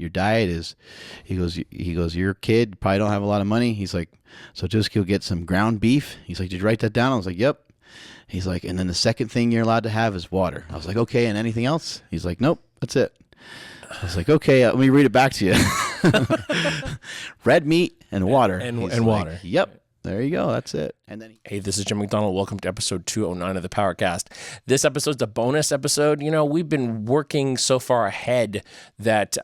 your diet is, he goes, your kid probably don't have a lot of money. He's like, so just go get some ground beef. He's like, did you write that down? I was like, yep. He's like, and then the second thing you're allowed to have is water. I was like, okay, and anything else? He's like, nope, that's it. I was like, okay, let me read it back to you. Red meat and water. And water. Yep. There you go. That's it. And then Hey, this is Jim McDonald. Welcome to episode 209 of the PowerCast. This episode's a bonus episode. You know, we've been working so far ahead that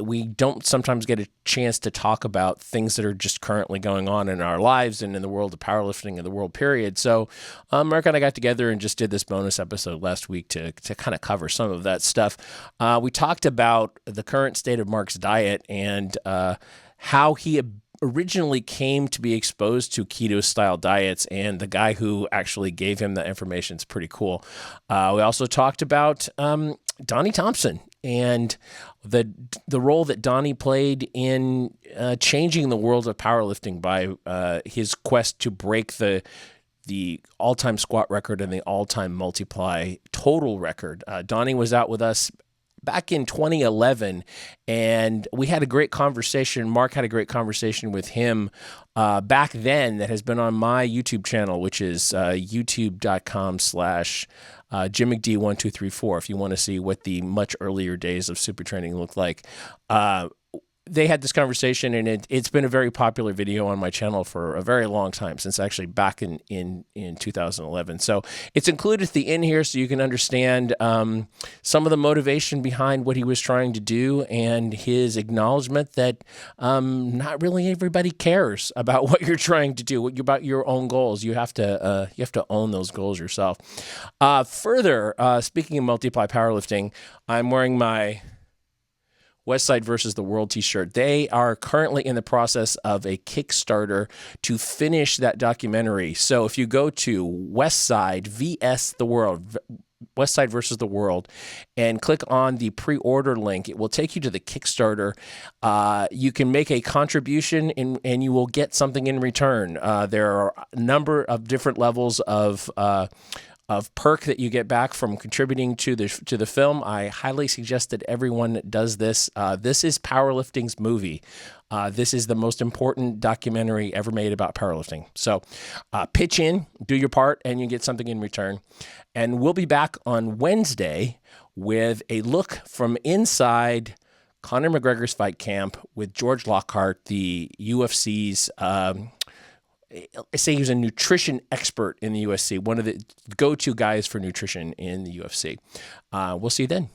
we don't sometimes get a chance to talk about things that are just currently going on in our lives and in the world of powerlifting and the world period. So Mark and I got together and just did this bonus episode last week to kind of cover some of that stuff. We talked about the current state of Mark's diet and how he originally came to be exposed to keto-style diets, and the guy who actually gave him that information is pretty cool. We also talked about Donnie Thompson and the role that Donnie played in changing the world of powerlifting by his quest to break the all-time squat record and the all-time multi-ply total record. Donnie was out with us back in 2011, and we had a great conversation. Mark had a great conversation with him back then that has been on my YouTube channel, which is youtube.com/JimMcD1234 if you want to see what the much earlier days of super training looked like. They had this conversation, and it's been a very popular video on my channel for a very long time, since actually back in 2011. So it's included at the end here so you can understand some of the motivation behind what he was trying to do and his acknowledgement that not really everybody cares about what you're trying to do, about your own goals. You have to own those goals yourself. Further, speaking of multi-ply powerlifting, I'm wearing my Westside versus the World t-shirt. They are currently in the process of a Kickstarter to finish that documentary. So if you go to Westside vs the World, Westside versus the World, and click on the pre-order link, it will take you to the Kickstarter. You can make a contribution and you will get something in return. There are a number of different levels of perk that you get back from contributing to the film. I highly suggest that everyone does this. This is powerlifting's movie. This is the most important documentary ever made about powerlifting. So pitch in, do your part, and you get something in return. And we'll be back on Wednesday with a look from inside Conor McGregor's fight camp with George Lockhart, the UFC's I say he was a nutrition expert in the UFC, one of the go-to guys for nutrition in the UFC. We'll see you then.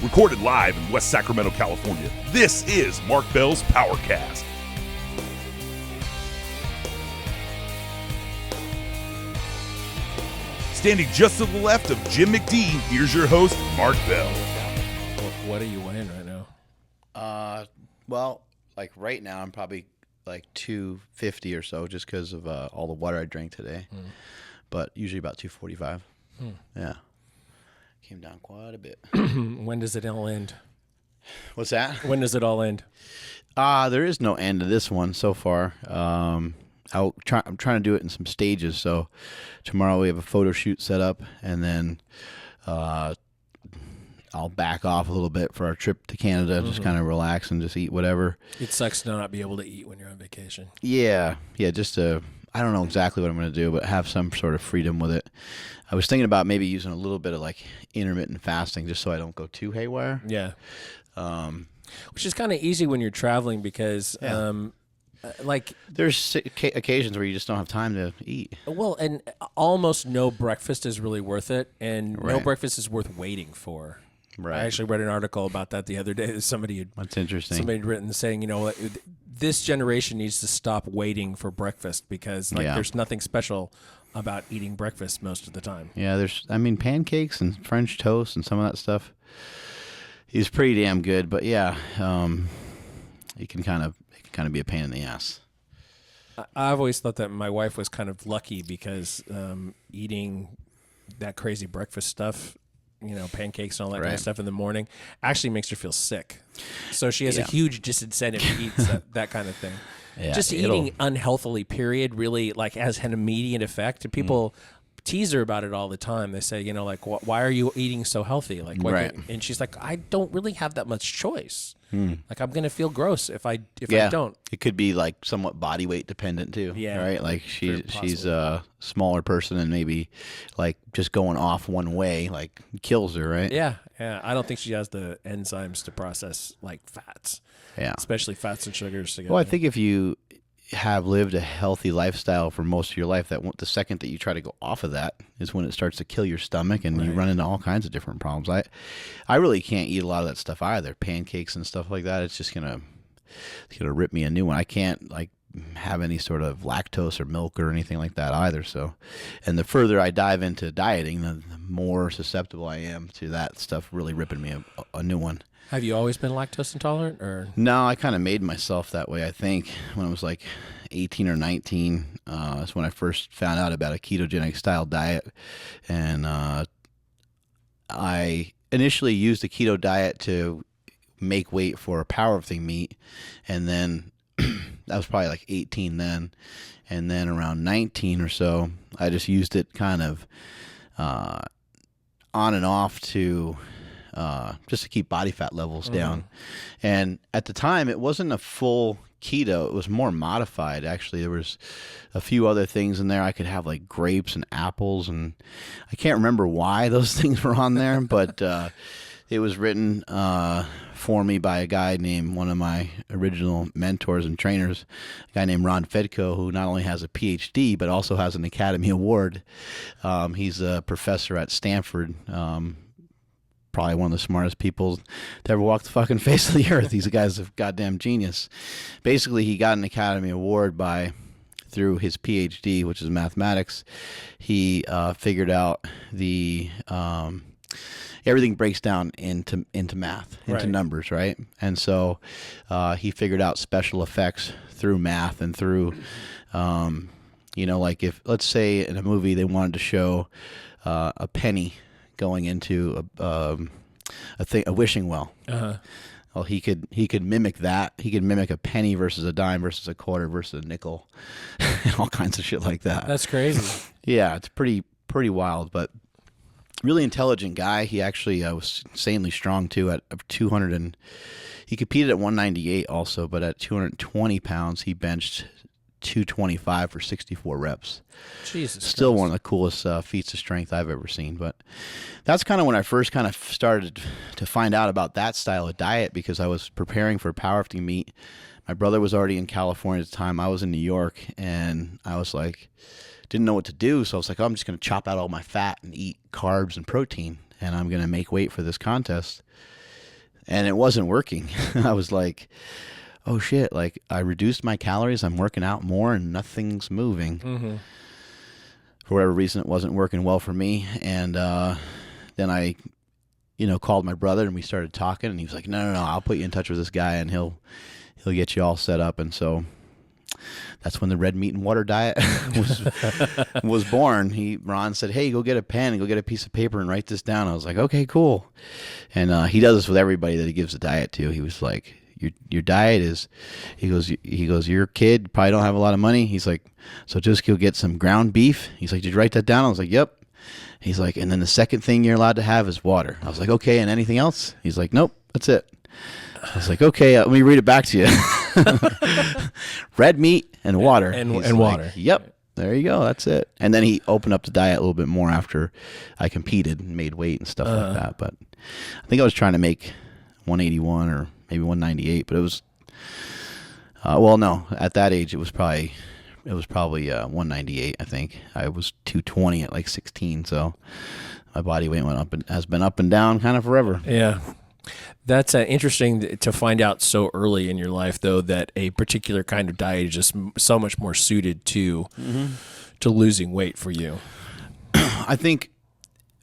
Recorded live in West Sacramento, California, this is Mark Bell's PowerCast. Standing just to the left of Jim McD, here's your host, Mark Bell. What are you weighing right now? Well, like right now, I'm probably like 250 or so, just because of all the water I drank today. But usually about 245. Yeah, came down quite a bit. When does it all end? What's that? When does it all end? There is no end to this one so far. I'm trying to do it in some stages. So tomorrow we have a photo shoot set up, and then I'll back off a little bit for our trip to Canada, just kind of relax and just eat whatever. It sucks to not be able to eat when you're on vacation. Yeah, just I don't know exactly what I'm going to do, but have some sort of freedom with it. I was thinking about maybe using a little bit of like intermittent fasting just so I don't go too haywire. Yeah. Which is kind of easy when you're traveling because like there's occasions where you just don't have time to eat. Well, and almost no breakfast is really worth it, and no breakfast is worth waiting for. Right. I actually read an article about that the other day. That's interesting. Somebody had written saying, you know, this generation needs to stop waiting for breakfast because there's nothing special about eating breakfast most of the time. Yeah, pancakes and French toast and some of that stuff is pretty damn good, but yeah, it can kind of be a pain in the ass. I've always thought that my wife was kind of lucky because eating that crazy breakfast stuff pancakes and all that kind of stuff in the morning, actually makes her feel sick. So she has a huge disincentive to eat that kind of thing. Yeah, just eating unhealthily, period, really has an immediate effect. And people tease her about it all the time. They say, why are you eating so healthy? And she's like, I don't really have that much choice. Like, I'm going to feel gross if I don't. It could be somewhat body weight dependent too. Yeah. Right. Like she's a smaller person and maybe just going off one way kills her. Right. Yeah. Yeah. I don't think she has the enzymes to process fats. Yeah. Especially fats and sugars together. Well, I think if you have lived a healthy lifestyle for most of your life, that the second that you try to go off of that is when it starts to kill your stomach and you run into all kinds of different problems. I really can't eat a lot of that stuff either. Pancakes and stuff like that. It's just gonna rip me a new one. I can't have any sort of lactose or milk or anything like that either. So, and the further I dive into dieting, the more susceptible I am to that stuff really ripping me a new one. Have you always been lactose intolerant, or? No, I kind of made myself that way, I think, when I was 18 or 19. That's when I first found out about a ketogenic style diet. And I initially used the keto diet to make weight for a powerlifting meet. And then that was probably 18 then. And then around 19 or so, I just used it kind of on and off to just to keep body fat levels down. And at the time, it wasn't a full keto. It was more modified. Actually, there was a few other things in there. I could have grapes and apples, and I can't remember why those things were on there, but it was written for me by a guy named, one of my original mentors and trainers, a guy named Fedkiw, who not only has a PhD, but also has an Academy Award. He's a professor at Stanford, probably one of the smartest people to ever walk the fucking face of the earth. He's a guy's a goddamn genius. Basically, he got an Academy Award through his PhD, which is mathematics. He figured out everything breaks down into math, into numbers, right? And so he figured out special effects through math and through, if, let's say in a movie they wanted to show a penny going into a wishing well. Well, he could mimic that. He could mimic a penny versus a dime versus a quarter versus a nickel, and all kinds of shit like that. That's crazy. Yeah, it's pretty wild, but really intelligent guy. He actually was insanely strong too. At 200 and he competed at 198 also, but at 220 pounds he benched 225 for 64 reps. Jesus Still Christ. One of the coolest feats of strength I've ever seen. But that's kind of when I first kind of started to find out about that style of diet, because I was preparing for a powerlifting meet. My brother was already in California at the time. I was in New York, and I was didn't know what to do. So I was I'm just going to chop out all my fat and eat carbs and protein, and I'm going to make weight for this contest. And it wasn't working. I was oh shit, I reduced my calories, I'm working out more, and nothing's moving. Mm-hmm. For whatever reason, it wasn't working well for me. And then I, called my brother, and we started talking, and he was like, no, I'll put you in touch with this guy, and he'll get you all set up. And so that's when the red meat and water diet was born. Ron said, hey, go get a pen and go get a piece of paper and write this down. I was like, okay, cool. And he does this with everybody that he gives the diet to. He was like, your diet is, he goes, you're a kid, you probably don't have a lot of money. He's like, so just go get some ground beef. He's like, did you write that down? I was like, yep. He's like, and then the second thing you're allowed to have is water. I was like, okay, and anything else? He's like, nope, that's it. I was like, okay, let me read it back to you. Red meat and water. And water. Yep, there you go, that's it. And then he opened up the diet a little bit more after I competed and made weight and stuff like that. But I think I was trying to make 181 or maybe 198, but it was, no, at that age it was probably 198. I think I was 220 at 16, so my body weight went up and has been up and down kind of forever. Yeah, that's interesting to find out so early in your life, though, that a particular kind of diet is just so much more suited to losing weight for you. I think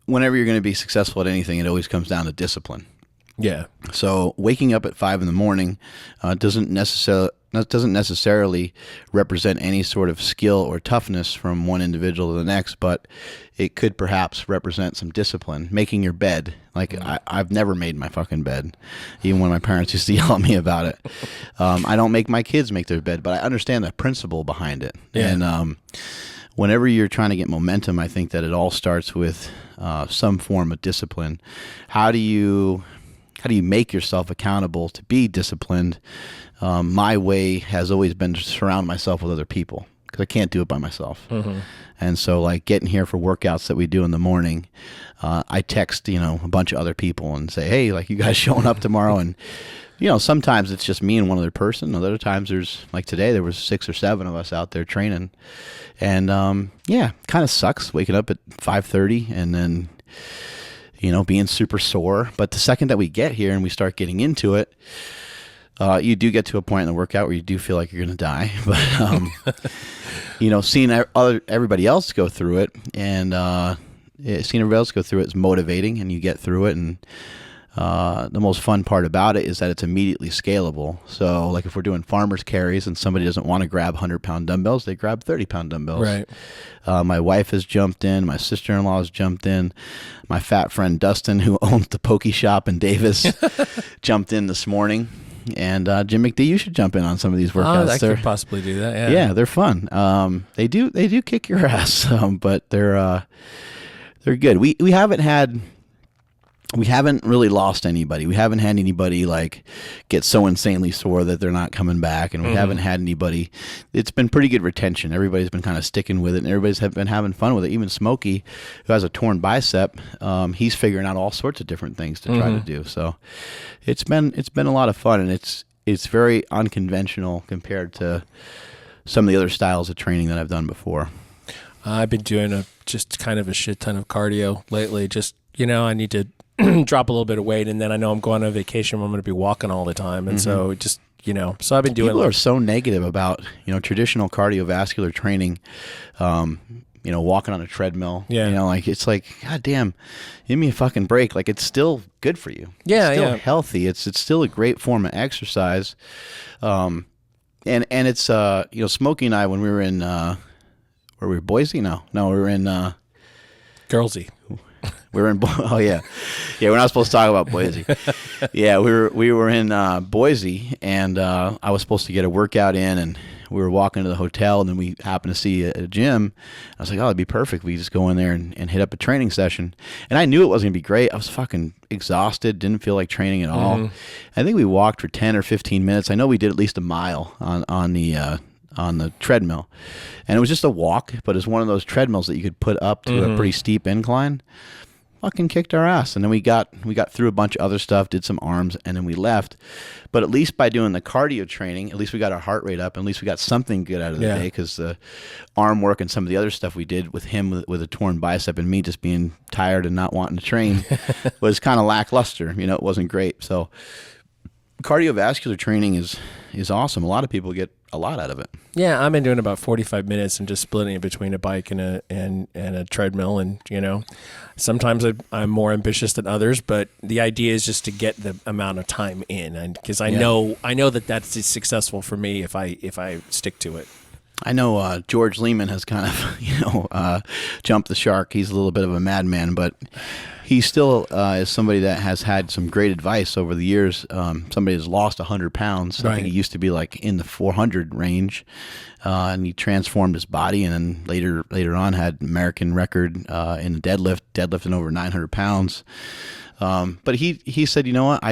whenever you're going to be successful at anything, it always comes down to discipline. Yeah. So waking up at 5 in the morning doesn't necessarily That doesn't necessarily represent any sort of skill or toughness from one individual to the next, but it could perhaps represent some discipline. Making your bed. Like, I've never made my fucking bed, even when my parents used to yell at me about it. I don't make my kids make their bed, but I understand the principle behind it. Yeah. And whenever you're trying to get momentum, I think that it all starts with some form of discipline. How do you make yourself accountable to be disciplined? My way has always been to surround myself with other people, because I can't do it by myself. And so, like, getting here for workouts that we do in the morning, I text, a bunch of other people and say, hey, like, you guys showing up tomorrow? And, sometimes it's just me and one other person. Other times there's, like today, there was 6 or 7 of us out there training. And, kind of sucks waking up at 5:30 and then, being super sore. But the second that we get here and we start getting into it, you do get to a point in the workout where you do feel like you're going to die. But, seeing everybody else go through it and seeing everybody else go through it is motivating, and you get through it. And the most fun part about it is that it's immediately scalable. So, like, if we're doing farmer's carries and somebody doesn't want to grab 100-pound dumbbells, they grab 30-pound dumbbells. Right. My wife has jumped in. My sister-in-law has jumped in. My fat friend Dustin, who owns the Pokey Shop in Davis, jumped in this morning. And Jim McD, you should jump in on some of these workouts. I could possibly do that. Yeah. Yeah, they're fun. They do kick your ass, but they're good. We haven't really lost anybody. We haven't had anybody like get so insanely sore that they're not coming back, and we haven't had anybody. It's been pretty good retention. Everybody's been kind of sticking with it, and everybody's been having fun with it. Even Smokey, who has a torn bicep, he's figuring out all sorts of different things to try to do. So it's been a lot of fun, and it's very unconventional compared to some of the other styles of training that I've done before. I've been doing just kind of a shit ton of cardio lately. Just, I need to drop a little bit of weight, and then I know I'm going on vacation where I'm going to be walking all the time. And so just, so I've been doing. People are so negative about, traditional cardiovascular training, walking on a treadmill. Yeah. It's like, God damn, give me a fucking break. Like, it's still good for you. Yeah. It's still healthy. It's still a great form of exercise. And it's, Smokey and I, when we were in, where were we, Boise? No, we were in, Girlsy. We were in, we're not supposed to talk about Boise. Yeah, we were in Boise, and I was supposed to get a workout in, and we were walking to the hotel, and then we happened to see a gym. I was like, oh, it'd be perfect. We just go in there and hit up a training session. And I knew it wasn't going to be great. I was fucking exhausted, didn't feel like training at all. I think we walked for 10 or 15 minutes. I know we did at least a mile on the treadmill, and it was just a walk, but it's one of those treadmills that you could put up to a pretty steep incline. Fucking kicked our ass, and then we got through a bunch of other stuff, did some arms, and then we left. But at least by doing the cardio training, at least we got our heart rate up, and at least we got something good out of the day, because the arm work and some of the other stuff we did with him with a torn bicep and me just being tired and not wanting to train was kind of lackluster. It wasn't great. So cardiovascular training is awesome. A lot of people get a lot out of it. Yeah, I've been doing about 45 minutes and just splitting it between a bike and a treadmill. And, sometimes I'm more ambitious than others, but the idea is just to get the amount of time in. And because I know that that's successful for me if I stick to it. I know George Lehman has kind of, jumped the shark. He's a little bit of a madman, but he still is somebody that has had some great advice over the years. Somebody has lost 100 pounds. Right. I think he used to be like in the 400 range, and he transformed his body, and then later on had American record in the deadlifting over 900 pounds. But he said, you know what,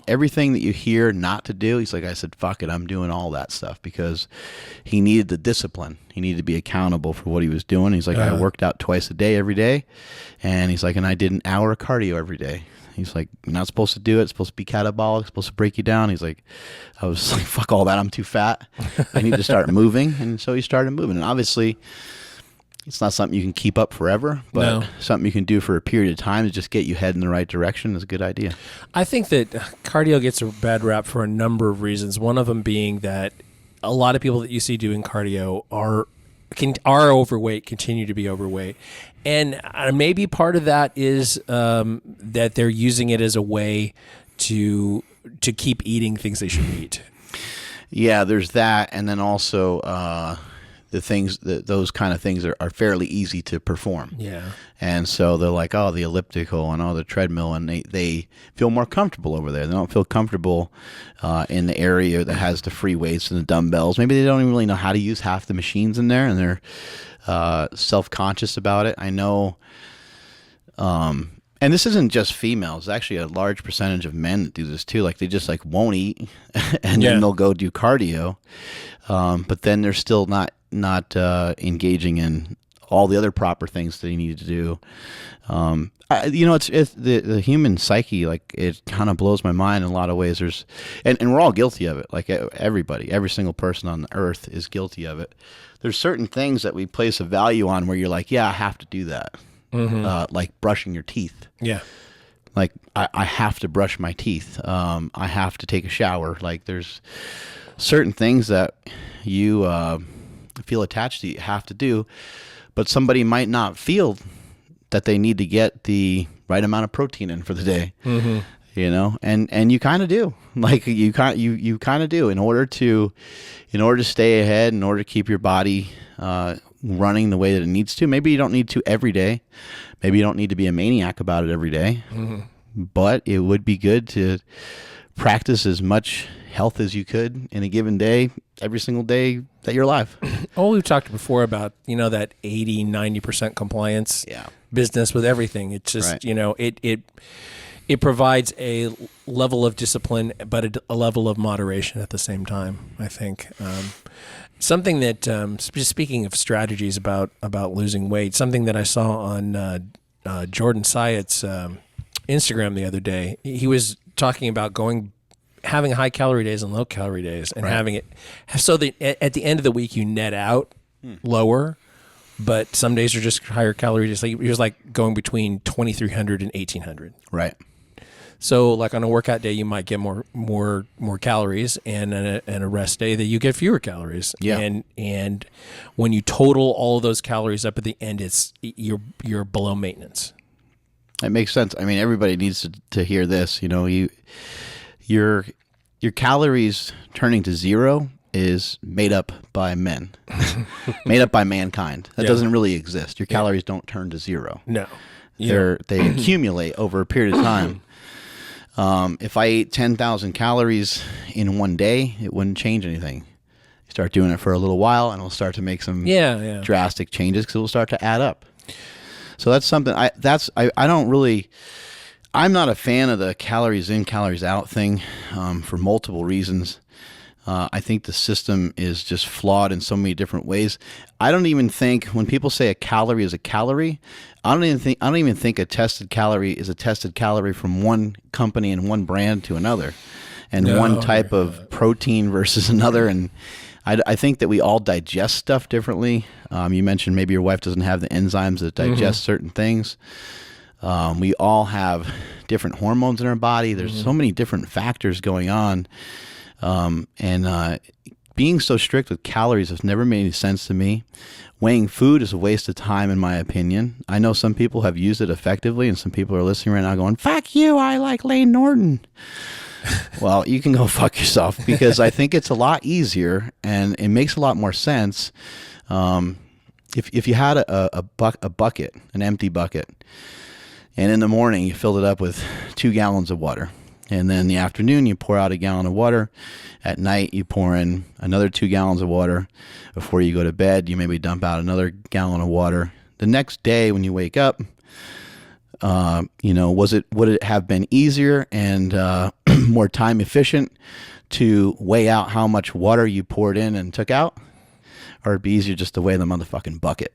everything that you hear not to do, he's like, I said, fuck it, I'm doing all that stuff, because he needed the discipline. He needed to be accountable for what he was doing. He's like, I worked out twice a day every day, and he's like, and I did an hour of cardio every day. He's like, you're not supposed to do it. It's supposed to be catabolic. It's supposed to break you down. He's like, I was like, fuck all that. I'm too fat. I need to start moving. And so he started moving. And obviously, it's not something you can keep up forever, but something you can do for a period of time to just get you head in the right direction is a good idea. I think that cardio gets a bad rap for a number of reasons. One of them being that a lot of people that you see doing cardio are overweight, continue to be overweight. And maybe part of that is that they're using it as a way to keep eating things they shouldn't eat. Yeah, there's that, and then also those kind of things are fairly easy to perform. Yeah. And so they're like, oh, the elliptical and the treadmill, and they feel more comfortable over there. They don't feel comfortable in the area that has the free weights and the dumbbells. Maybe they don't even really know how to use half the machines in there, and they're self-conscious about it. I know, and this isn't just females. It's actually a large percentage of men that do this too. Like they just like won't eat, and then they'll go do cardio, but then they're still not engaging in all the other proper things that they need to do. It's the human psyche. Like it kind of blows my mind in a lot of ways. And we're all guilty of it. Like everybody, every single person on the earth is guilty of it. There's certain things that we place a value on where you're like, yeah, I have to do that. Like brushing your teeth. Yeah. Like I have to brush my teeth. I have to take a shower. Like there's certain things that you feel attached to, you have to do, but somebody might not feel that they need to get the right amount of protein in for the day. You know, and you kind of do. Like you kind of do in order to stay ahead, in order to keep your body running the way that it needs to. Maybe you don't need to every day. Maybe you don't need to be a maniac about it every day. But it would be good to practice as much health as you could in a given day, every single day that you're alive. Oh, we've talked before about, that 80-90% compliance business with everything. It's just, right. It provides a level of discipline, but a level of moderation at the same time, I think. Something that, speaking of strategies about losing weight, something that I saw on Jordan Syatt's Instagram the other day, he was talking about having high-calorie days and low-calorie days, and having it so that at the end of the week you net out lower, but some days are just higher calorie days. Like, it was like going between 2,300 and 1,800. Right. So, like on a workout day, you might get more calories, and a rest day that you get fewer calories. Yeah. And when you total all of those calories up at the end, you're below maintenance. It makes sense. I mean, everybody needs to hear this. Your calories turning to zero is made up by men, made up by mankind. That doesn't really exist. Your calories don't turn to zero. No, they accumulate over a period of time. If I ate 10,000 calories in one day, it wouldn't change anything. You start doing it for a little while, and it'll start to make some drastic changes because it will start to add up. So that's something I'm not a fan of the calories in, calories out thing for multiple reasons. I think the system is just flawed in so many different ways. I don't even think when people say a calorie is a calorie, I don't even think a tested calorie is a tested calorie from one company and one brand to another, and one type of protein versus another. And I think that we all digest stuff differently. You mentioned maybe your wife doesn't have the enzymes that digest certain things. We all have different hormones in our body. There's so many different factors going on. And being so strict with calories has never made any sense to me. Weighing food is a waste of time, in my opinion. I know some people have used it effectively, and some people are listening right now going, fuck you, I like Lane Norton. Well, you can go fuck yourself, because I think it's a lot easier, and it makes a lot more sense. If you had a bucket, an empty bucket, and in the morning you filled it up with 2 gallons of water, and then in the afternoon you pour out 1 gallon of water. At night you pour in another 2 gallons of water. Before you go to bed, you maybe dump out another gallon of water. The next day when you wake up, would it have been easier and more time efficient to weigh out how much water you poured in and took out? Or it'd be easier just to weigh the motherfucking bucket.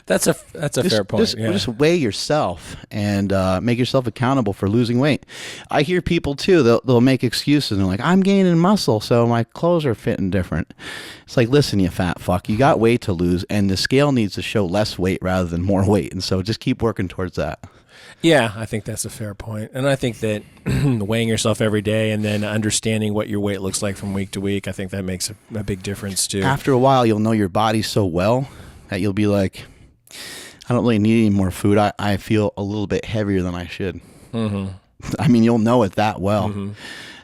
That's a fair point. Just weigh yourself and make yourself accountable for losing weight. I hear people too, they'll make excuses and they're like, I'm gaining muscle, so my clothes are fitting different. It's like, listen, you fat fuck, you got weight to lose, and the scale needs to show less weight rather than more weight. And so just keep working towards that. Yeah, I think that's a fair point. And I think that weighing yourself every day and then understanding what your weight looks like from week to week, I think that makes a big difference too. After a while, you'll know your body so well that you'll be like, I don't really need any more food. I feel a little bit heavier than I should. I mean, you'll know it that well.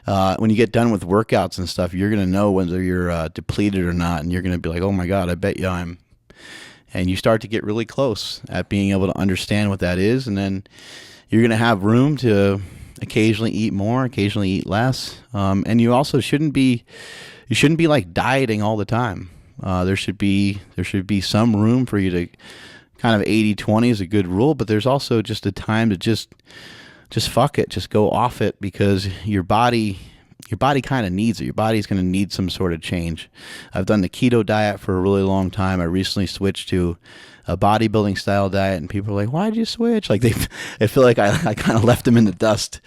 when you get done with workouts and stuff, you're going to know whether you're depleted or not. And you're going to be like, oh my God, I bet you I'm. And you start to get really close at being able to understand what that is. And then you're going to have room to occasionally eat more, occasionally eat less. And you also shouldn't be like dieting all the time. There should be some room for you to kind of 80-20 is a good rule, but there's also just a time to just fuck it, just go off it, because your body kind of needs it. Your body's going to need some sort of change. I've done the keto diet for a really long time. I recently switched to a bodybuilding style diet, and people are like, why did you switch? I feel like I kind of left them in the dust,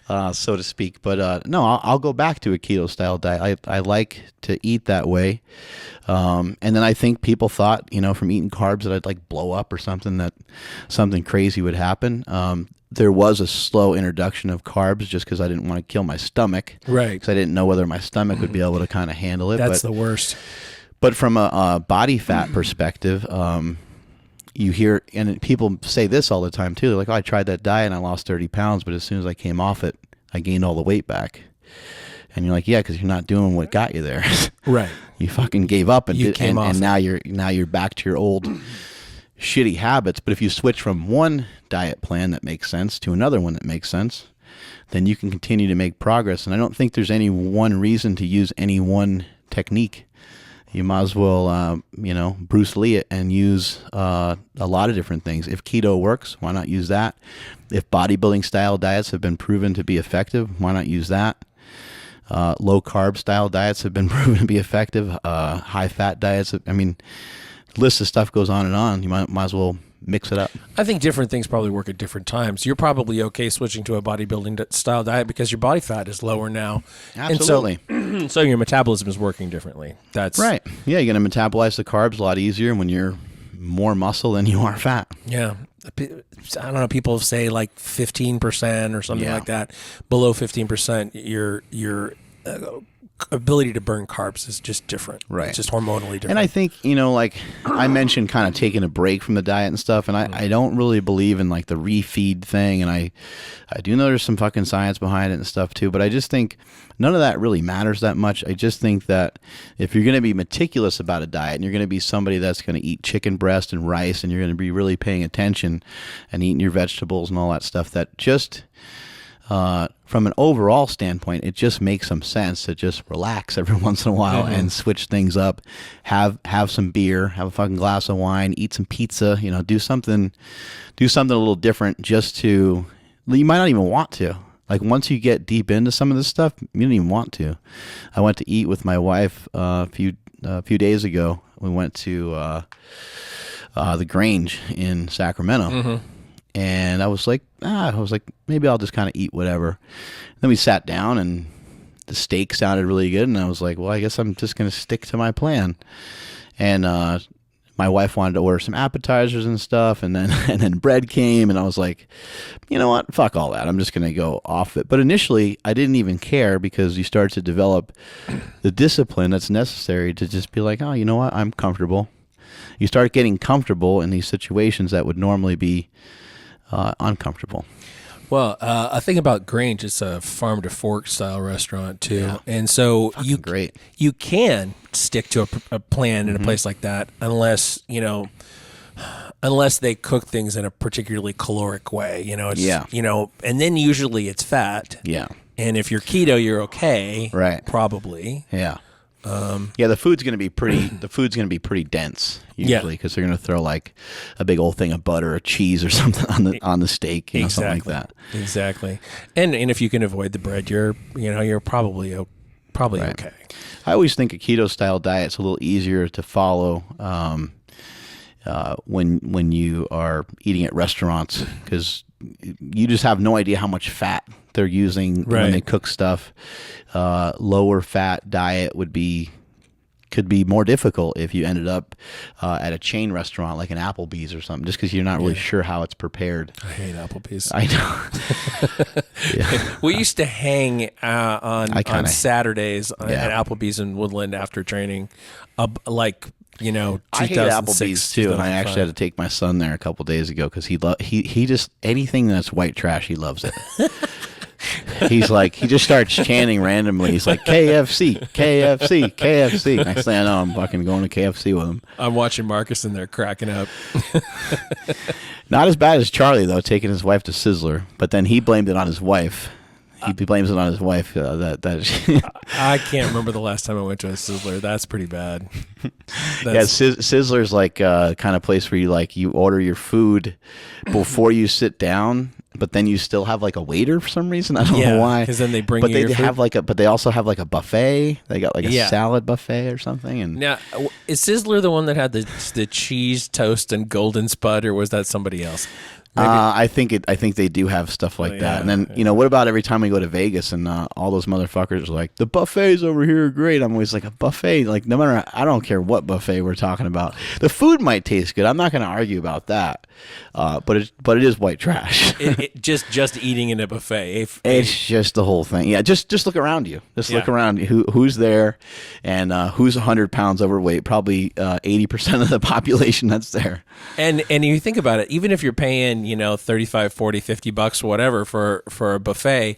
so to speak. But no, I'll go back to a keto style diet. I like to eat that way. And then I think people thought, from eating carbs that I'd like blow up or something, that something crazy would happen. There was a slow introduction of carbs just because I didn't want to kill my stomach. Right. Because I didn't know whether my stomach would be able to kind of handle it. That's the worst. But from a body fat perspective, you hear, and people say this all the time too. They're like, oh, I tried that diet and I lost 30 pounds, but as soon as I came off it, I gained all the weight back. And you're like, yeah, because you're not doing what got you there. Right. You fucking gave up and now you're back to your old shitty habits. But if you switch from one diet plan that makes sense to another one that makes sense, then you can continue to make progress. And I don't think there's any one reason to use any one technique. You might as well, Bruce Lee it and use a lot of different things. If keto works, why not use that? If bodybuilding style diets have been proven to be effective, why not use that? Low carb style diets have been proven to be effective. High fat diets, the list of stuff goes on and on. You might as well mix it up. I think different things probably work at different times. You're probably okay switching to a bodybuilding style diet because your body fat is lower now. Absolutely. And so your metabolism is working differently. That's right. Yeah, you're going to metabolize the carbs a lot easier when you're more muscle than you are fat. Yeah. I don't know. People say like 15% or something like that. Below 15%, your ability to burn carbs is just different. Right. It's just hormonally different. And I think, like I mentioned kind of taking a break from the diet and stuff, and I don't really believe in like the refeed thing, and I do know there's some fucking science behind it and stuff too, but I just think none of that really matters that much. I just think that if you're going to be meticulous about a diet and you're going to be somebody that's going to eat chicken breast and rice and you're going to be really paying attention and eating your vegetables and all that stuff, that just from an overall standpoint, it just makes some sense to just relax every once in a while and switch things up. Have some beer, have a fucking glass of wine, eat some pizza. Do something a little different. You might not even want to. Like once you get deep into some of this stuff, you don't even want to. I went to eat with my wife a few days ago. We went to the Grange in Sacramento. And I was like, maybe I'll just kind of eat whatever. Then we sat down and the steak sounded really good. And I was like, well, I guess I'm just going to stick to my plan. And my wife wanted to order some appetizers and stuff. And then bread came. And I was like, you know what? Fuck all that. I'm just going to go off it. But initially, I didn't even care because you start to develop the discipline that's necessary to just be like, oh, you know what? I'm comfortable. You start getting comfortable in these situations that would normally be uncomfortable. Well, a thing about Grange, it's a farm to fork style restaurant too, yeah. And so you can stick to a plan in a place like that unless they cook things in a particularly caloric way. And then usually it's fat. Yeah. And if you're keto, you're okay. Right. Probably. Yeah. The food's going to be pretty dense usually because they're going to throw like a big old thing of butter or cheese or something on the steak, something like that. Exactly. And if you can avoid the bread, you're probably okay. I always think a keto style diet's a little easier to follow when you are eating at restaurants because you just have no idea how much fat they're using when they cook stuff. Lower fat diet could be more difficult if you ended up at a chain restaurant like an Applebee's or something, just because you're not really sure how it's prepared. I hate Applebee's. I know. We used to hang on Saturdays at Applebee's in Woodland after training, I hate Applebee's too, and I actually had to take my son there a couple days ago because he just anything that's white trash, he loves it. He's like, he just starts chanting randomly. He's like, KFC, KFC, KFC. Next thing I know, I'm fucking going to KFC with him. I'm watching Marcus in there cracking up. Not as bad as Charlie, though, taking his wife to Sizzler. But then he blamed it on his wife. He blames it on his wife. I can't remember the last time I went to a Sizzler. That's pretty bad. Sizzler's like kind of place where you order your food before you sit down, but then you still have like a waiter for some reason. I don't know why. Because then they bring you your food. But they also have like a buffet. They got like a salad buffet or something. And now, is Sizzler the one that had the cheese toast and golden spud, or was that somebody else? I think they do have stuff like that. And then what about every time we go to Vegas and all those motherfuckers are like, the buffets over here are great. I'm always like, a buffet, like no matter, I don't care what buffet we're talking about. The food might taste good. I'm not going to argue about that. But it is white trash. just eating in a buffet. It's just the whole thing. Yeah, just look around you. Look around you. Who's there, and who's 100 pounds overweight? Probably 80% of the population that's there. And you think about it, even if you're paying 35, 40, $50, whatever for a buffet,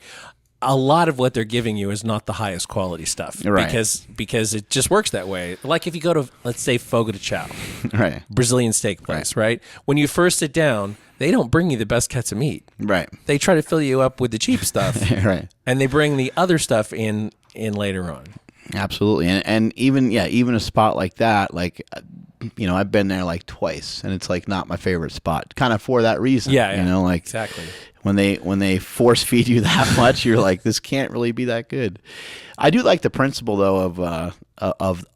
a lot of what they're giving you is not the highest quality stuff, right? Because it just works that way. Like if you go to, let's say, Fogo de Chao, right, Brazilian steak place, right? When you first sit down, they don't bring you the best cuts of meat, right? They try to fill you up with the cheap stuff, right? And they bring the other stuff in later on. Absolutely, and even a spot like that, like. I've been there like twice, and it's like not my favorite spot, kind of for that reason. Yeah. Exactly. When they force feed you that much, you're like, this can't really be that good. I do like the principle though of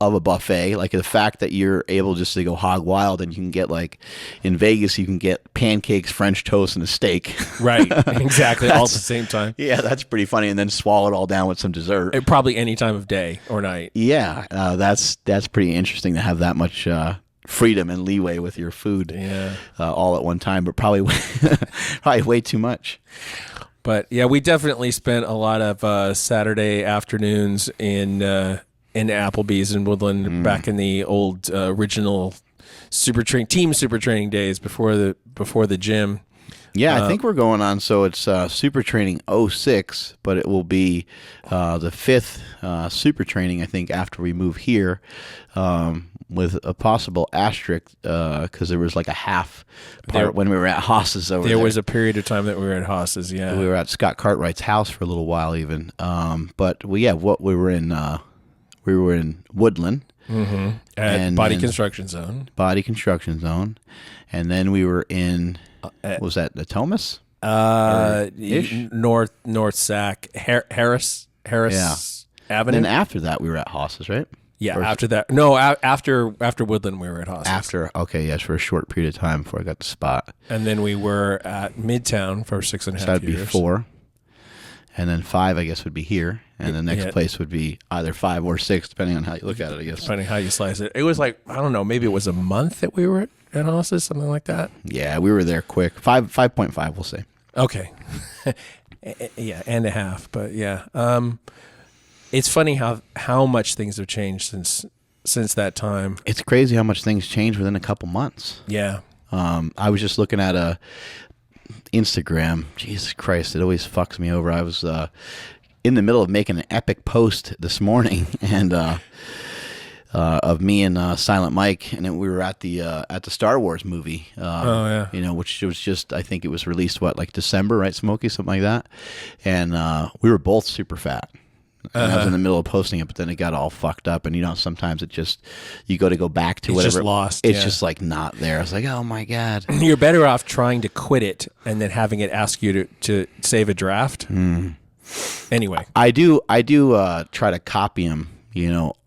a buffet, like the fact that you're able just to go hog wild, and you can get like in Vegas, you can get pancakes, French toast, and a steak. Right. Exactly. All at the same time. Yeah, that's pretty funny, and then swallow it all down with some dessert. Probably any time of day or night. Yeah, that's pretty interesting to have that much freedom and leeway with your food, all at one time, but probably way too much. But yeah, we definitely spent a lot of Saturday afternoons in Applebee's in Woodland back in the old original team super training days before the gym. Yeah, I think we're going on. So it's Super Training 06, but it will be the fifth Super Training, I think, after we move here, with a possible asterisk because there was like a half part when we were at Haas's over there. There was a period of time that we were at Haas's, yeah. We were at Scott Cartwright's house for a little while even. But we were in Woodland. Mm-hmm. At Body Construction Zone. And then we were in... was that the Thomas? North Sac, Harris Avenue. And then after that, we were at Haas's, right? Yeah, after that. No, after Woodland, we were at Haas's. For a short period of time before I got the spot. And then we were at Midtown for 6.5 years. So that'd be 4. And then 5, I guess, would be here. And the next place would be either 5 or 6, depending on how you look at it, I guess. Depending how you slice it. It was like, I don't know, maybe it was a month that we were at Haas's, something like that. Yeah, we were there quick. 5.5, we'll say. Okay. Yeah, and a half. But yeah. It's funny how much things have changed since that time. It's crazy how much things change within a couple months. Yeah. I was just looking at Instagram. Jesus Christ, it always fucks me over. I was in the middle of making an epic post this morning, and of me and Silent Mike, and then we were at the Star Wars movie. Which was just, I think it was released like December, right, Smokey, something like that, and we were both super fat. And I was in the middle of posting it, but then it got all fucked up. And sometimes it just, you go back to whatever. It's just lost. It's just like not there. I was like, oh my God. You're better off trying to quit it and then having it ask you to save a draft. Anyway, I do try to copy them,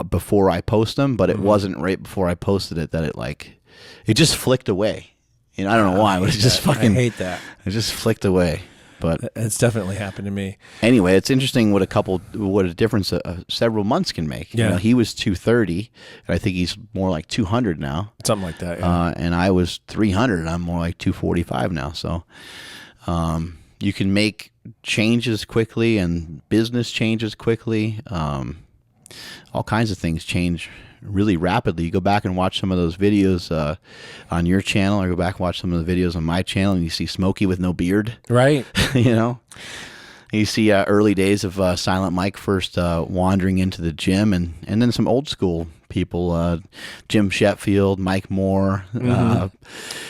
before I post them, but it wasn't right before I posted it that it just flicked away. I don't know why, but it just fucking. I hate that. It just flicked away. But it's definitely happened to me. Anyway, it's interesting what a difference several months can make. Yeah. He was 230, and I think he's more like 200 now. Something like that, yeah. And I was 300, and I'm more like 245 now. So you can make changes quickly, and business changes quickly. All kinds of things change really rapidly. You go back and watch some of those videos on your channel, or go back and watch some of the videos on my channel, and you see Smokey with no beard. Right. You see early days of Silent Mike first wandering into the gym, and then some old school people, Jim Sheffield, Mike Moore,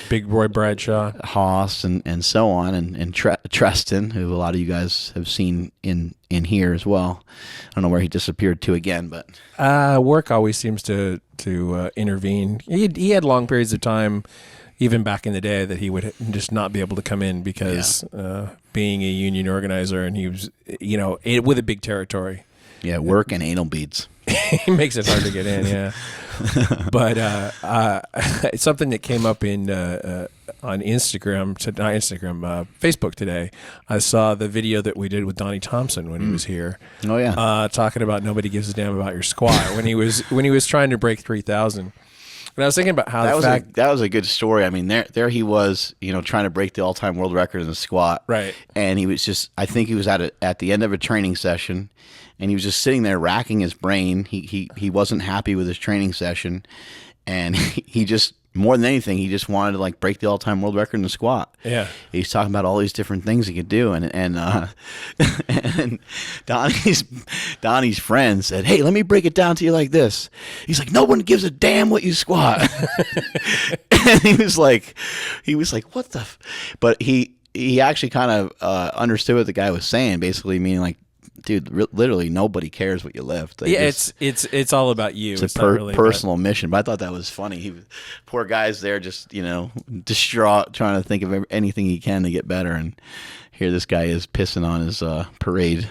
Big Roy Bradshaw, Haas, and so on, and Treston, who a lot of you guys have seen in here as well. I don't know where he disappeared to again, but work always seems to intervene. He had long periods of time, even back in the day, that he would just not be able to come in because being a union organizer, and he was, with a big territory. Yeah, work and anal beads. He makes it hard to get in, yeah. But it's something that came up on Facebook today. I saw the video that we did with Donnie Thompson when he was here. Oh yeah, talking about nobody gives a damn about your squat when he was trying to break 3,000. And I was thinking about how that was a good story. I mean, there he was, trying to break the all-time world record in the squat. Right. And he was I think he was at the end of a training session, and he was just sitting there racking his brain. He wasn't happy with his training session, and he just, more than anything, he just wanted to break the all-time world record in the squat. Yeah. He's talking about all these different things he could do, and Donnie's friend said, "Hey, let me break it down to you like this." He's like, "No one gives a damn what you squat." And he was like, "What the?" But he actually kind of understood what the guy was saying, basically meaning dude, literally nobody cares what you lift. It's all about you. It's a personal mission. But I thought that was funny. Poor guy's there, just distraught, trying to think of anything he can to get better, and here this guy is pissing on his parade.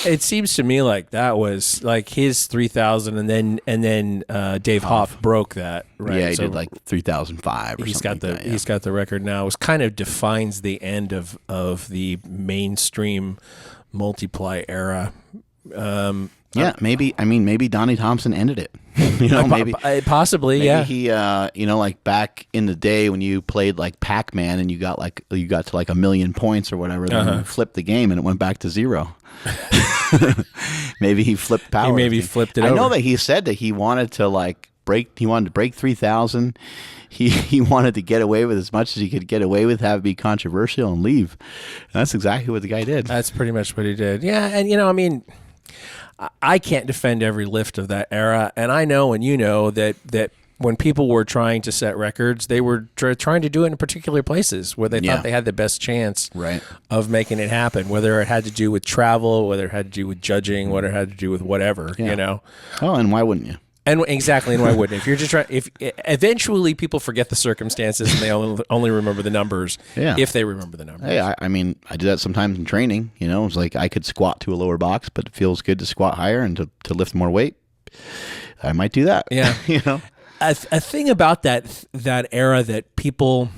It seems to me like that was like his 3,000, and then Dave Hoff broke that. Right? Yeah, he did 3,005 or he's something. He's got the record now. It kind of defines the end of the mainstream multi-ply era. Maybe Donnie Thompson ended it. Maybe possibly. Maybe yeah. He, back in the day when you played Pac-Man and you got to 1 million points or whatever, then you flipped the game and it went back to 0. Maybe he flipped power. He maybe flipped it over. I know that he said that he wanted to break 3,000. He wanted to get away with as much as he could get away with, have it be controversial, and leave. And that's exactly what the guy did. That's pretty much what he did. Yeah, and I can't defend every lift of that era, and I know, and that when people were trying to set records, they were trying to do it in particular places where they thought they had the best chance of making it happen, whether it had to do with travel, whether it had to do with judging, whether it had to do with whatever, Oh, and why wouldn't you? And why wouldn't? If you're just trying, if eventually people forget the circumstances and they only remember the numbers, if they remember the numbers. Hey, I do that sometimes in training. It's like I could squat to a lower box, but it feels good to squat higher and to lift more weight. I might do that. Yeah. A thing about that era that people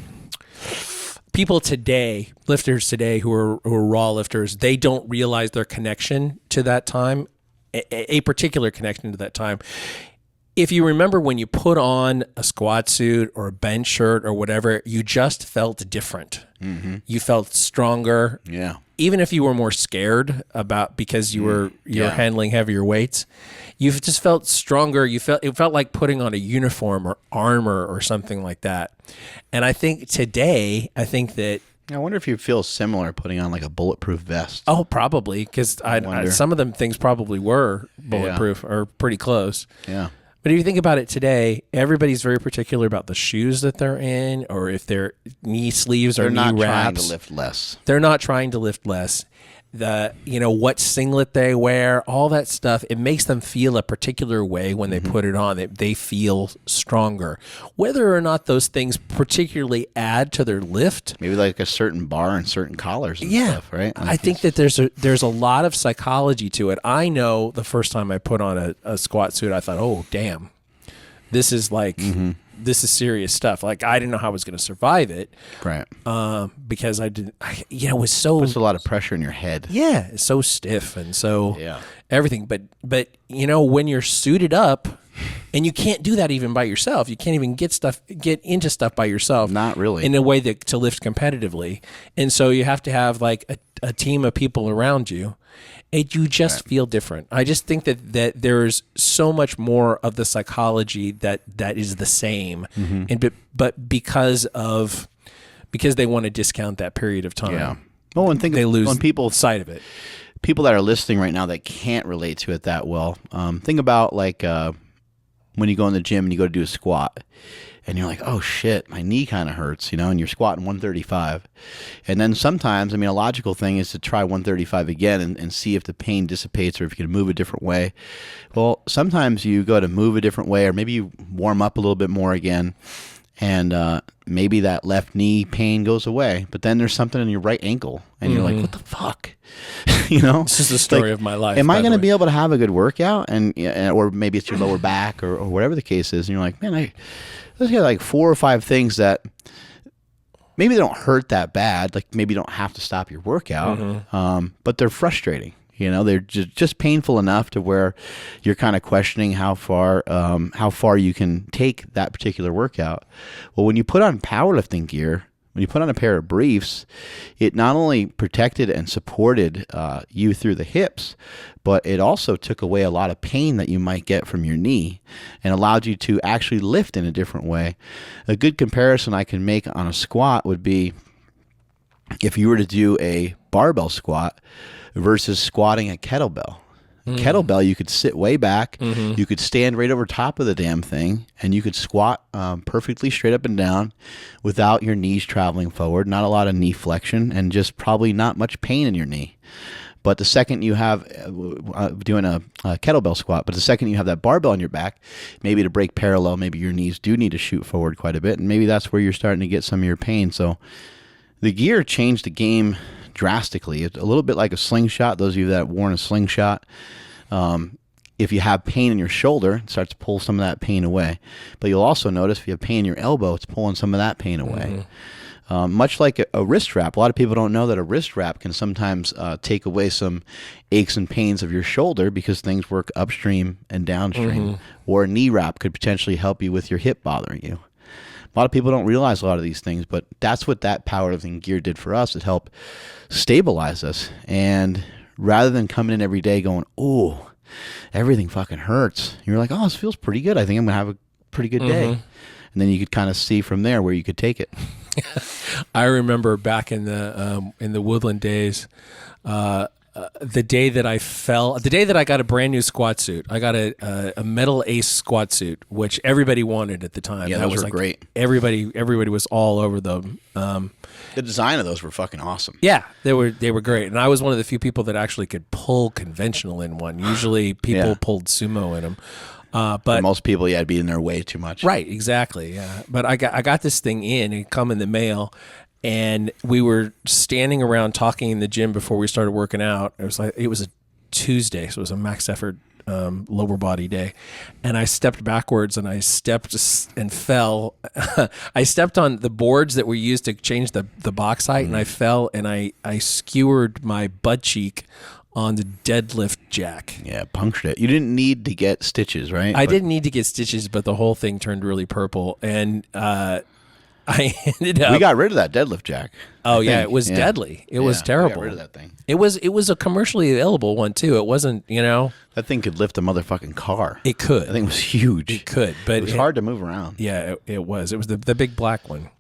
today, lifters today who are raw lifters, they don't realize their connection to that time, a particular connection to that time. If you remember when you put on a squat suit or a bench shirt or whatever, you just felt different. Mm-hmm. You felt stronger. Yeah. Even if you were more scared because you were handling heavier weights, you just felt stronger. It felt like putting on a uniform or armor or something like that. And I think today, that I wonder if you feel similar putting on a bulletproof vest. Oh, probably, because some of them things probably were bulletproof or pretty close. Yeah. But if you think about it today, everybody's very particular about the shoes that they're in, or if their knee sleeves or knee wraps. They're not trying to lift less. They're not trying to lift less. What singlet they wear, all that stuff, it makes them feel a particular way when they put it on. They feel stronger. Whether or not those things particularly add to their lift. Maybe a certain bar and certain collars and stuff, right? I think that there's a lot of psychology to it. I know the first time I put on a squat suit, I thought, oh, damn, this is this is serious stuff. I didn't know how I was going to survive it. Right. Because it was so... Puts a lot of pressure in your head. Yeah. It's so stiff and so everything. But when you're suited up, and you can't do that even by yourself. You can't even get into stuff by yourself. Not really. In a way to lift competitively. And so you have to have a team of people around you. And you just feel different. I just think that there's so much more of the psychology that is the same, but because they want to discount that period of time, Well, when they lose sight of it. people that are listening right now that can't relate to it that well, think about like when you go in the gym and you go to do a squat and you're like, oh shit, my knee kind of hurts, and you're squatting 135. And then sometimes, a logical thing is to try 135 again and see if the pain dissipates or if you can move a different way. Well, sometimes you go to move a different way, or maybe you warm up a little bit more again, and maybe that left knee pain goes away. But then there's something in your right ankle, and you're like, what the fuck? This is the story of my life. Am I going to be able to have a good workout? Or maybe it's your lower back or whatever the case is, and you're like, man, let's get like 4 or 5 things that maybe they don't hurt that bad. Like maybe you don't have to stop your workout, but they're frustrating. They're just painful enough to where you're kind of questioning how far you can take that particular workout. Well, when you put on powerlifting gear, when you put on a pair of briefs, it not only protected and supported you through the hips, but it also took away a lot of pain that you might get from your knee and allowed you to actually lift in a different way. A good comparison I can make on a squat would be if you were to do a barbell squat versus squatting a kettlebell. Kettlebell, you could sit way back, you could stand right over top of the damn thing, and you could squat perfectly straight up and down without your knees traveling forward, not a lot of knee flexion, and just probably not much pain in your knee. But the second you have doing a kettlebell squat, but the second you have that barbell on your back, maybe to break parallel, maybe your knees do need to shoot forward quite a bit, and maybe that's where you're starting to get some of your pain. So the gear changed the game drastically. It's a little bit like a slingshot. Those of you that have worn a slingshot, if you have pain in your shoulder, it starts to pull some of that pain away. But you'll also notice if you have pain in your elbow, it's pulling some of that pain away. Much like a wrist wrap. A lot of people don't know that a wrist wrap can sometimes take away some aches and pains of your shoulder because things work upstream and downstream. Or a knee wrap could potentially help you with your hip bothering you. A lot of people don't realize a lot of these things, but that's what that powerlifting gear did for us. It helped stabilize us. And rather than coming in every day going, oh, everything fucking hurts, you're like, oh, this feels pretty good. I think I'm going to have a pretty good day. And then you could kind of see from there where you could take it. I remember back in the Woodland days, the day that I got a brand new squat suit. I got a Metal Ace squat suit, which everybody wanted at the time. Yeah, those were great. Everybody was all over them. The design of those were fucking awesome. Yeah, they were great. And I was one of the few people that actually could pull conventional in one. Usually people pulled sumo in them. But for most people, it'd be in their way too much. Right, exactly. Yeah, but I got this thing in. It come in the mail. And we were standing around talking in the gym before we started working out. It was a Tuesday, so it was a max effort lower body day. And I stepped backwards and I stepped and fell. I stepped on the boards that were used to change the box height, and I fell and I skewered my butt cheek on the deadlift jack. Yeah, punctured it. You didn't need to get stitches, right? I didn't need to get stitches, but the whole thing turned really purple. And I ended up. We got rid of that deadlift jack. Oh yeah, it was deadly. It was terrible. We got rid of that thing. It was a commercially available one too. It wasn't, That thing could lift a motherfucking car. It could. That thing was huge. It could, but it was hard to move around. Yeah, it was. It was the big black one,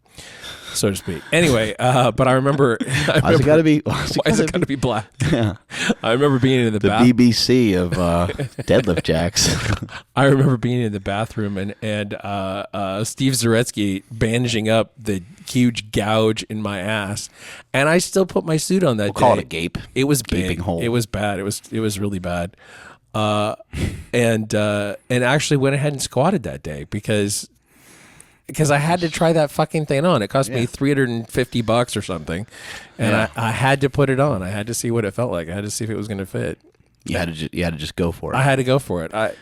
so to speak. Anyway, but I remember. Why is it got to be? Why is it got to be black? Yeah. I remember being in the BBC of deadlift jacks. I remember being in the bathroom and Steve Zaretsky bandaging up the huge gouge in my ass, and I still put my suit on that day. We'll call it a gape. It was gaping big. hole. It was bad. It was really bad. And actually went ahead and squatted that day because I had to try that fucking thing on. It cost me $350 or something, and I had to put it on. I had to see what it felt like. I had to see if it was going to fit. You had to just go for it. I had to go for it. I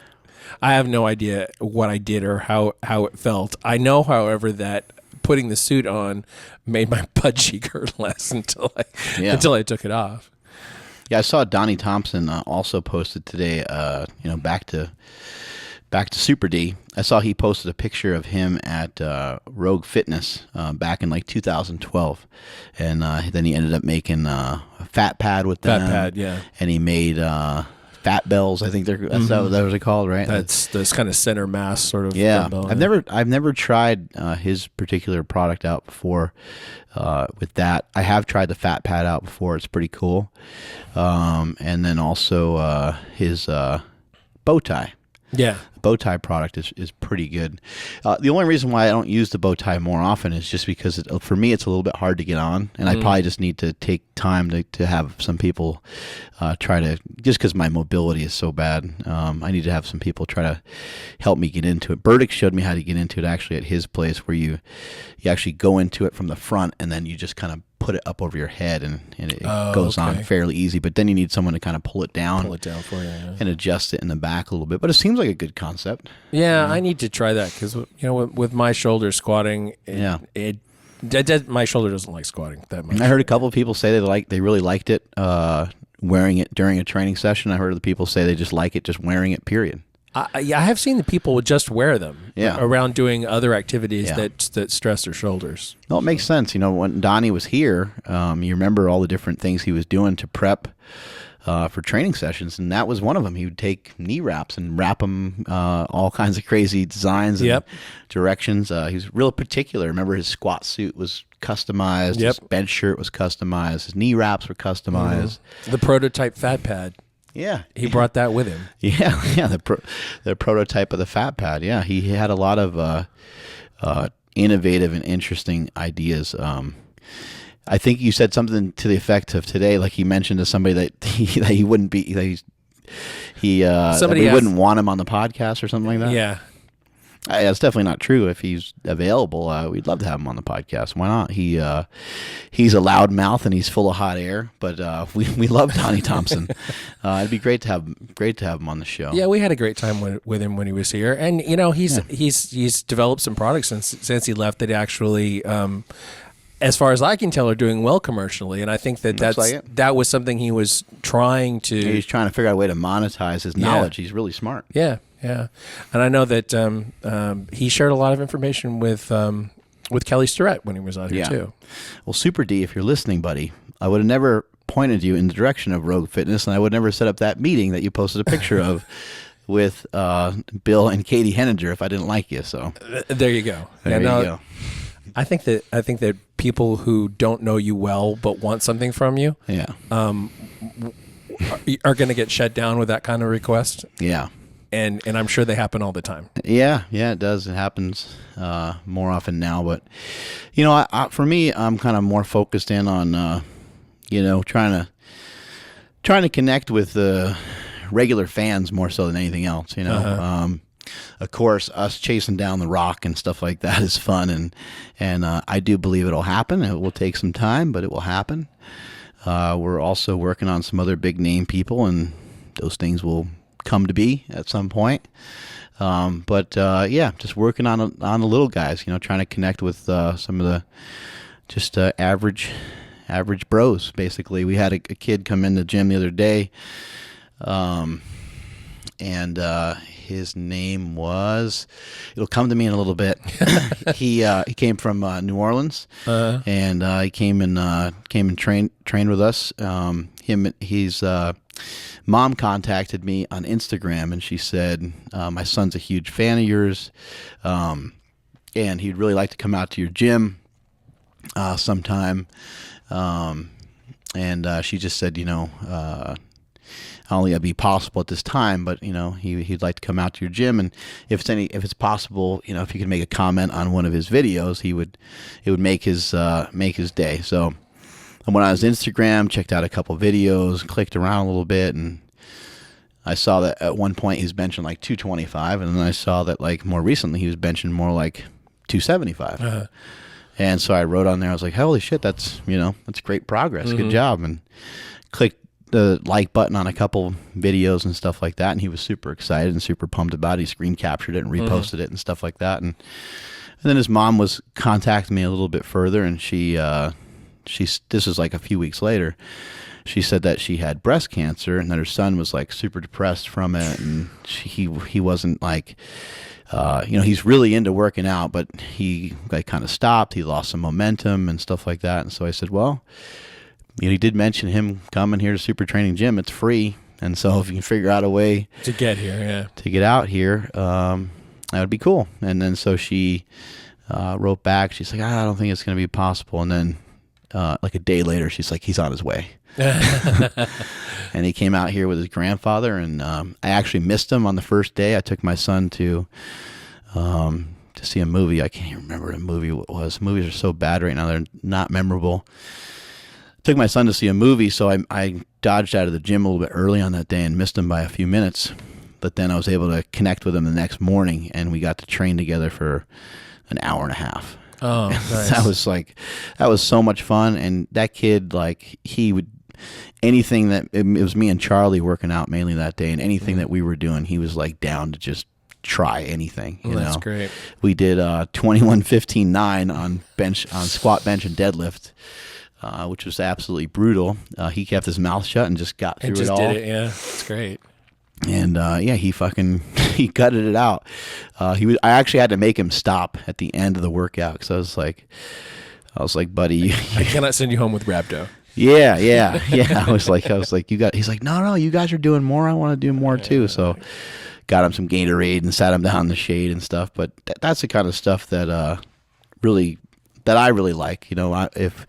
have no idea what I did or how it felt. I know, however, that putting the suit on made my butt cheek hurt less until I took it off. Yeah, I saw Donnie Thompson also posted today. Back to Super D. I saw he posted a picture of him at Rogue Fitness back in like 2012, and then he ended up making a fat pad with them. Fat pad, yeah. And he made fat bells. I think that's what they're called, right? That's kind of center mass sort of. Yeah, dumbbell, I've never tried his particular product out before. With that, I have tried the fat pad out before. It's pretty cool. And then also his bow tie. Yeah. The bow tie product is pretty good. The only reason why I don't use the bow tie more often is just because for me it's a little bit hard to get on, and I probably just need to take time to have some people try to, just because my mobility is so bad, I need to have some people try to help me get into it. Burdick showed me how to get into it actually at his place, where you actually go into it from the front and then you just kind of put it up over your head, and it goes on fairly easy. But then you need someone to kind of pull it down for you, and adjust it in the back a little bit. But it seems like a good concept. Yeah, I need to try that because with my shoulder squatting, my shoulder doesn't like squatting that much. I heard a couple of people say they really liked it wearing it during a training session. I heard other people say they just like it just wearing it. Period. I have seen the people would just wear them around doing other activities that stress their shoulders. Well, it makes sense. When Donnie was here, you remember all the different things he was doing to prep for training sessions, and that was one of them. He would take knee wraps and wrap them all kinds of crazy designs and directions. He was real particular. Remember, his squat suit was customized. His bench shirt was customized. His knee wraps were customized. The prototype fat pad. Yeah, he brought that with him. Yeah, the prototype of the fat pad. Yeah, he had a lot of innovative and interesting ideas. I think you said something to the effect of today, like he mentioned to somebody that he wouldn't be somebody wouldn't want him on the podcast or something like that. Yeah. That's definitely not true. If he's available, we'd love to have him on the podcast. Why not? He's a loud mouth and he's full of hot air. But we love Donnie Thompson. It'd be great to have him on the show. Yeah, we had a great time with him when he was here, and he's developed some products since he left that actually, as far as I can tell, are doing well commercially. And I think that was something he was trying to. Yeah, he's trying to figure out a way to monetize his knowledge. He's really smart. Yeah. Yeah, and I know that he shared a lot of information with Kelly Starrett when he was out here too. Well, Super D, if you're listening, buddy, I would have never pointed you in the direction of Rogue Fitness, and I would never set up that meeting that you posted a picture of with Bill and Katie Henninger if I didn't like you. So there you go. There you go. I think that people who don't know you well but want something from you, are going to get shut down with that kind of request. Yeah. And I'm sure they happen all the time. Yeah, it does. It happens more often now. But, for me, I'm kind of more focused in on, trying to connect with the regular fans more so than anything else, Of course, us chasing down the rock and stuff like that is fun. And I do believe it'll happen. It will take some time, but it will happen. We're also working on some other big name people, and those things will come to be at some point. Just working on the little guys, trying to connect with some of the just average bros, basically. We had a kid come in the gym the other day, and his name was, it'll come to me in a little bit. He came from New Orleans, and he came and trained with us. His mom contacted me on Instagram, and she said, my son's a huge fan of yours, and he'd really like to come out to your gym sometime. And she just said, not only it'd be possible at this time, but he'd like to come out to your gym, and if it's possible, if you could make a comment on one of his videos, it would make his day. So I went on his Instagram, checked out a couple videos, clicked around a little bit, and I saw that at one point he was benching like 225, and then I saw that like more recently he was benching more like 275. And so I wrote on there, I was like, holy shit, that's great progress. Good job. And clicked the like button on a couple videos and stuff like that, and he was super excited and super pumped about it. He screen captured it and reposted it and stuff like that. And then his mom was contacting me a little bit further, and this was like a few weeks later. She said that she had breast cancer and that her son was like super depressed from it, and he wasn't like, he's really into working out, but he like kind of stopped. He lost some momentum and stuff like that. And so I said, well, he did mention him coming here to Super Training Gym. It's free. And so if you can figure out a way to get here, to get out here, that would be cool. And then so she wrote back. She's like, I don't think it's going to be possible. And then like a day later, she's like, he's on his way. And he came out here with his grandfather, and I actually missed him on the first day. I took my son to see a movie. I can't even remember what a movie it was. Movies are so bad right now; they're not memorable. Took my son to see a movie, so I dodged out of the gym a little bit early on that day and missed him by a few minutes. But then I was able to connect with him the next morning, and we got to train together for an hour and a half. Oh, nice. That was so much fun. And that kid, like, he would, anything that, it was me and Charlie working out mainly that day, and anything that we were doing, he was like down to just try anything. You know? That's great. We did 21-15-9 on squat, bench, and deadlift, which was absolutely brutal. He kept his mouth shut and just got through it all. Did it, yeah. It's great. And he gutted it out. I actually had to make him stop at the end of the workout because I was like, buddy, I cannot send you home with rhabdo. Yeah. I was like, he's like, no, you guys are doing more. I want to do more too. So got him some Gatorade and sat him down in the shade and stuff. But that's the kind of stuff that I really like. You know, if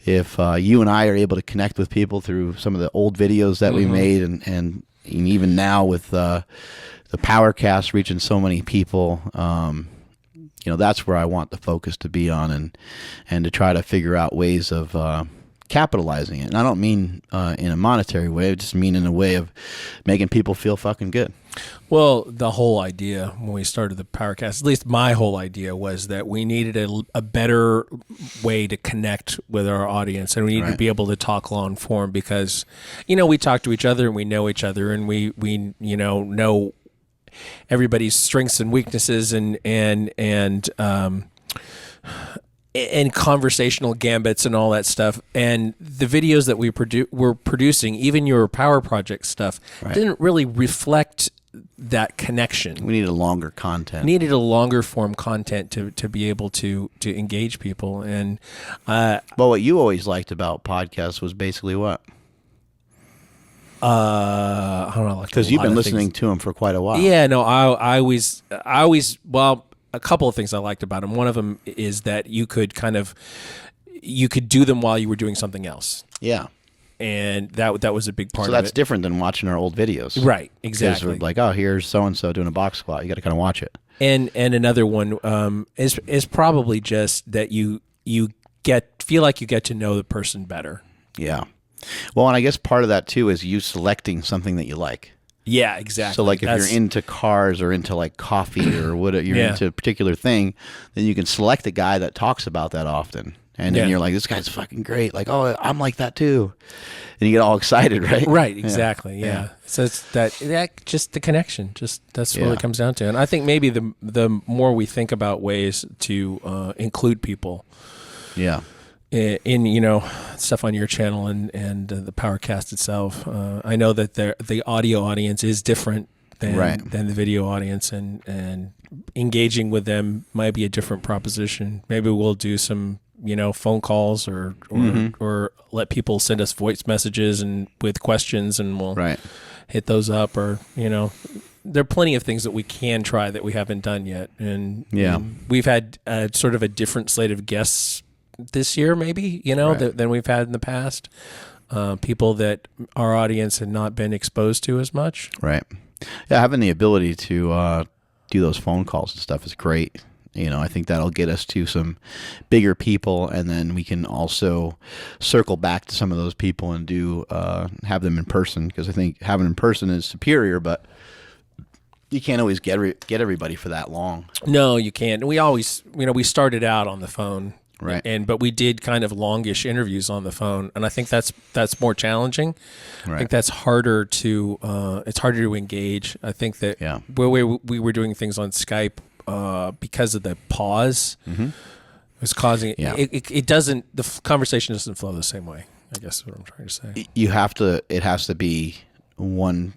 you and I are able to connect with people through some of the old videos that we made, and even now with the PowerCast reaching so many people, you know, that's where I want the focus to be on, and to try to figure out ways of capitalizing it. And I don't mean in a monetary way. I just mean in a way of making people feel fucking good. Well, the whole idea when we started the PowerCast, at least my whole idea, was that we needed a better way to connect with our audience, and we needed to be able to talk long form because, you know, we talk to each other and we know each other, and we you know everybody's strengths and weaknesses and conversational gambits and all that stuff. And the videos that we're producing, even your Power Project stuff, didn't really reflect that connection. We needed longer content. Needed a longer form content to be able to engage people. And well, what you always liked about podcasts was basically what? I don't know, because you've been listening to them for quite a while. Yeah, no, I always well, a couple of things I liked about them. One of them is that you could do them while you were doing something else. Yeah. And that was a big part of it. So that's different than watching our old videos. Right, exactly. Like, oh, here's so-and-so doing a box squat. You got to kind of watch it. And another one is probably just that you feel like you get to know the person better. Yeah. Well, and I guess part of that, too, is you selecting something that you like. Yeah, exactly. So, like, if you're into cars or into, like, coffee or what you're into a particular thing, then you can select a guy that talks about that often. And then you're like, this guy's fucking great. Like, oh, I'm like that too. And you get all excited, right? Right, exactly. Yeah. So it's that just the connection. Just that's what it comes down to. And I think maybe the more we think about ways to include people. Yeah. In you know, stuff on your channel and the PowerCast itself. I know that the audio audience is different than the video audience, and engaging with them might be a different proposition. Maybe we'll do some, you know, phone calls or let people send us voice messages and with questions, and we'll hit those up. Or, you know, there are plenty of things that we can try that we haven't done yet. And we've had sort of a different slate of guests this year, maybe, you know, than we've had in the past. People that our audience had not been exposed to as much. Right. Yeah, having the ability to do those phone calls and stuff is great. You know, I think that'll get us to some bigger people, and then we can also circle back to some of those people and have them in person, because I think having in person is superior, but you can't always get everybody for that long. No, you can't. We always, you know, we started out on the phone. Right. But we did kind of longish interviews on the phone, and I think that's more challenging. Right. I think that's harder to it's harder to engage. I think that where we were doing things on Skype, because of the pause, it was causing it doesn't, the conversation doesn't flow the same way, I guess is what I'm trying to say. It has to be one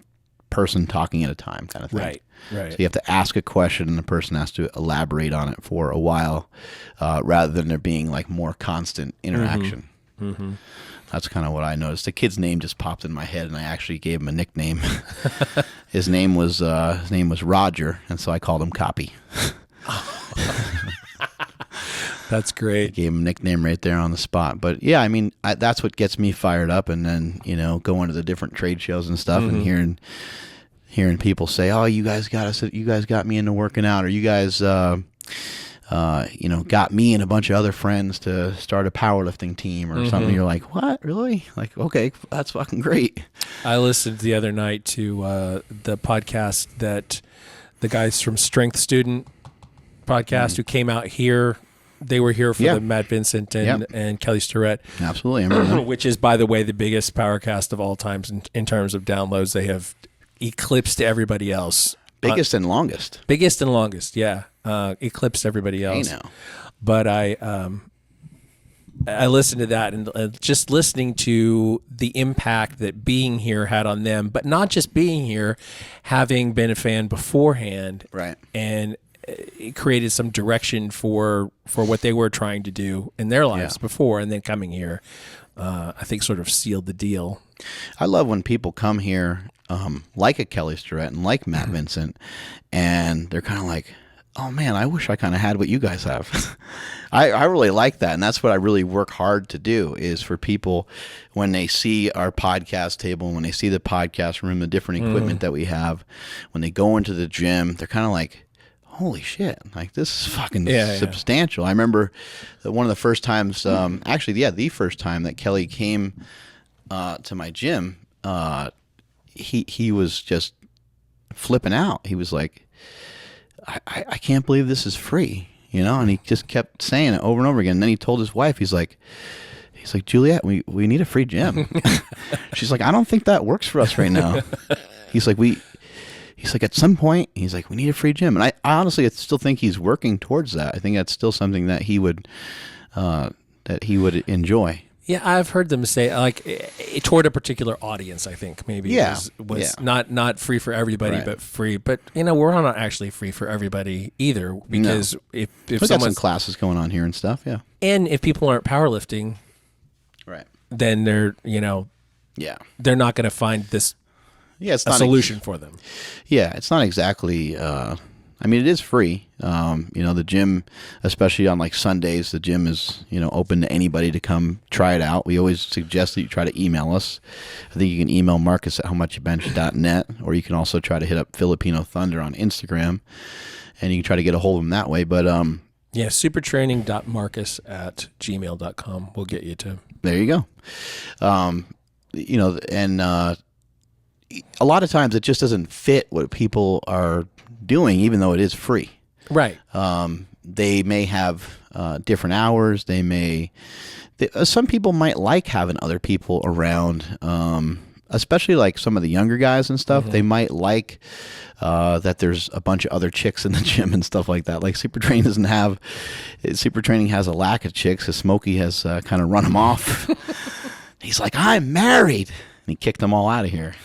person talking at a time, kind of thing. Right. So you have to ask a question, and the person has to elaborate on it for a while, rather than there being like more constant interaction. That's kind of what I noticed. The kid's name just popped in my head, and I actually gave him a nickname. His name was Roger, and so I called him Copy. That's great. Gave him a nickname right there on the spot. But yeah, I mean, that's what gets me fired up. And then, going to the different trade shows and stuff and hearing people say, "Oh, you guys got me into working out," or "You guys, got me and a bunch of other friends to start a powerlifting team," or something. You're like, "What? Really?" Like, okay, that's fucking great. I listened the other night to the podcast that the guys from Strength Student podcast who came out here. They were here for the Matt Vincent and Kelly Starrett. Absolutely. I remember that. Which is, by the way, the biggest PowerCast of all times in terms of downloads. They have eclipsed everybody else. Biggest and longest. Biggest and longest, yeah. Eclipsed everybody else. Hey now. But I listened to that, and just listening to the impact that being here had on them, but not just being here, having been a fan beforehand. Right. And it created some direction for what they were trying to do in their lives before, and then coming here, I think sort of sealed the deal. I love when people come here, like a Kelly Starrett and like Matt Vincent, and they're kind of like, "Oh man, I wish I kind of had what you guys have." I really like that, and that's what I really work hard to do, is for people, when they see our podcast table, when they see the podcast room, the different equipment that we have, when they go into the gym, they're kind of like, "Holy shit, like this is fucking substantial." I remember that one of the first times, the first time that Kelly came to my gym, he was just flipping out. He was like, I can't believe this is free, and he just kept saying it over and over again. And then he told his wife, he's like, "Juliet, we need a free gym." She's like, "I don't think that works for us right now." He's like, "At some point," he's like, "we need a free gym." And I honestly still think he's working towards that. I think that's still something that he would enjoy. Yeah, I've heard them say, like, toward a particular audience, I think, maybe. Was not free for everybody, but free. But, we're not actually free for everybody either, because if someone's got some classes going on here and stuff, and if people aren't powerlifting, right, then they're, they're not going to find this it's a not solution for them. Yeah, it's not exactly. It is free. The gym, especially on like Sundays, the gym is open to anybody to come try it out. We always suggest that you try to email us. I think you can email Marcus at howmuchyoubench.net, or you can also try to hit up Filipino Thunder on Instagram, and you can try to get a hold of them that way. But supertraining.marcus@gmail.com will get you to. There you go. A lot of times it just doesn't fit what people are doing, even though it is free. Right. They may have different hours. Some people might like having other people around, especially like some of the younger guys and stuff. They might like that there's a bunch of other chicks in the gym and stuff like that. Like Super Training has a lack of chicks, because Smokey has kind of run them off. He's like, "I'm married," and he kicked them all out of here.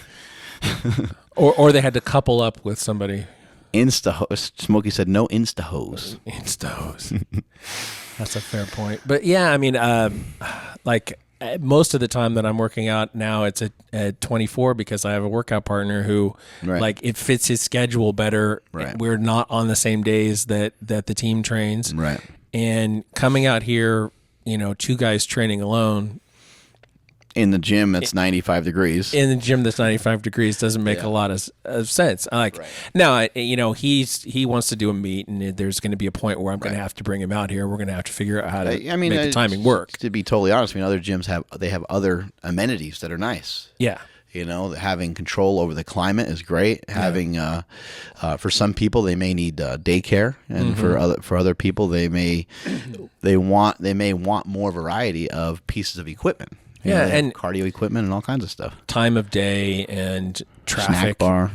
or they had to couple up with somebody. Smokey said no Insta-hose. Insta-hose. That's a fair point. But yeah, most of the time that I'm working out now, it's at 24, because I have a workout partner who, like, it fits his schedule better. Right. We're not on the same days that the team trains. Right. And coming out here, two guys training alone, in the gym that's 95 degrees. In the gym that's 95 degrees doesn't make a lot of sense. Now, he wants to do a meet, and there's going to be a point where I'm going to have to bring him out here. We're going to have to figure out how to make the timing work. To be totally honest, other gyms have other amenities that are nice. Yeah. Having control over the climate is great. Having for some people, they may need daycare, and for other people, they may want more variety of pieces of equipment. And cardio equipment and all kinds of stuff. Time of day and traffic. Snack bar.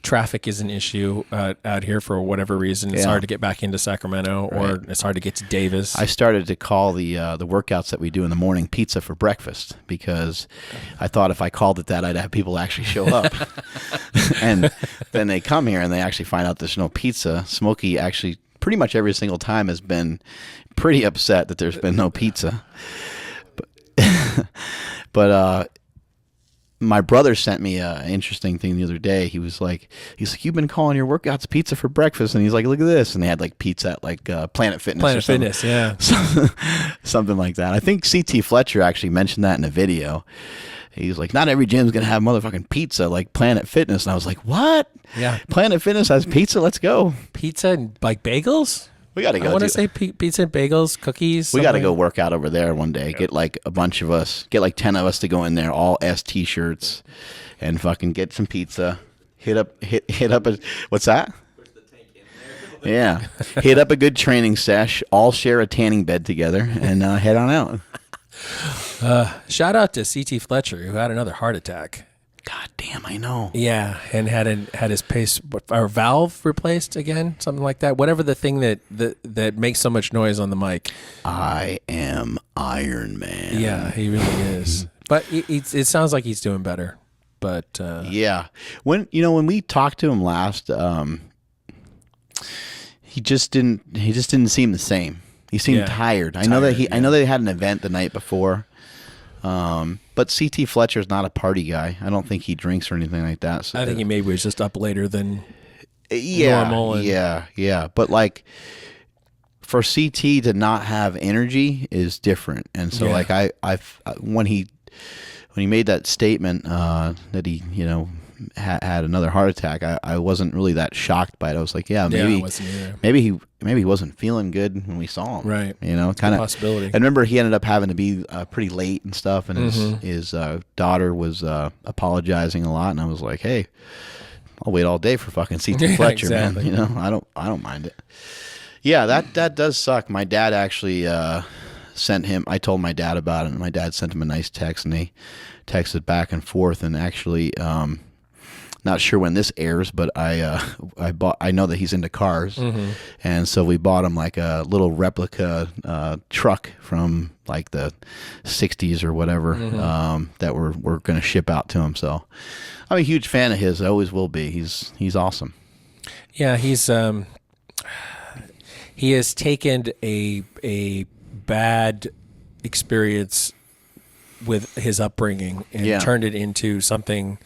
Traffic is an issue out here for whatever reason. It's hard to get back into Sacramento, or it's hard to get to Davis. I started to call the workouts that we do in the morning pizza for breakfast, because I thought if I called it that, I'd have people actually show up. And then they come here and they actually find out there's no pizza. Smokey actually pretty much every single time has been pretty upset that there's been no pizza. But my brother sent me an interesting thing the other day. He's like, you've been calling your workouts pizza for breakfast, and he's like, look at this, and they had like pizza at like Planet Fitness. Planet Fitness, yeah, something like that. I think CT Fletcher actually mentioned that in a video. He's like, not every gym's gonna have motherfucking pizza like Planet Fitness, and I was like, what? Yeah, Planet Fitness has pizza. Let's go. Pizza and like bagels. We got to go. I want to say pizza and bagels, cookies. We got to go work out over there one day. Get like a bunch of us, get like 10 of us to go in there, all S t-shirts, and fucking get some pizza. Hit up what's that? Yeah. Hit up a good training sesh, all share a tanning bed together, and head on out. Shout out to CT Fletcher, who had another heart attack. God damn, I know. Yeah, and had his valve replaced again, something like that. Whatever the thing that makes so much noise on the mic. I am Iron Man. Yeah, he really is. But it sounds like he's doing better. But yeah, when we talked to him last, he just didn't seem the same. He seemed tired. I know that he had an event the night before. But CT Fletcher's not a party guy. I don't think he drinks or anything like that. So I think he maybe was just up later than normal. And, yeah. But like for CT to not have energy is different. And so like when he made that statement that he had another heart attack, I wasn't really that shocked by it. I was like, maybe he wasn't feeling good when we saw him. Right. Kind of possibility. I remember he ended up having to be pretty late and stuff, and his daughter was apologizing a lot, and I was like, hey, I'll wait all day for fucking CT Fletcher, exactly. man. I don't mind it. Yeah, that does suck. My dad actually sent him. I told my dad about it, and my dad sent him a nice text, and they texted back and forth, and actually. Not sure when this airs, but I know that he's into cars, and so we bought him like a little replica truck from like the 60s or whatever that we're going to ship out to him. So I'm a huge fan of his. I always will be. He's awesome. Yeah, he has taken a bad experience with his upbringing and turned it into something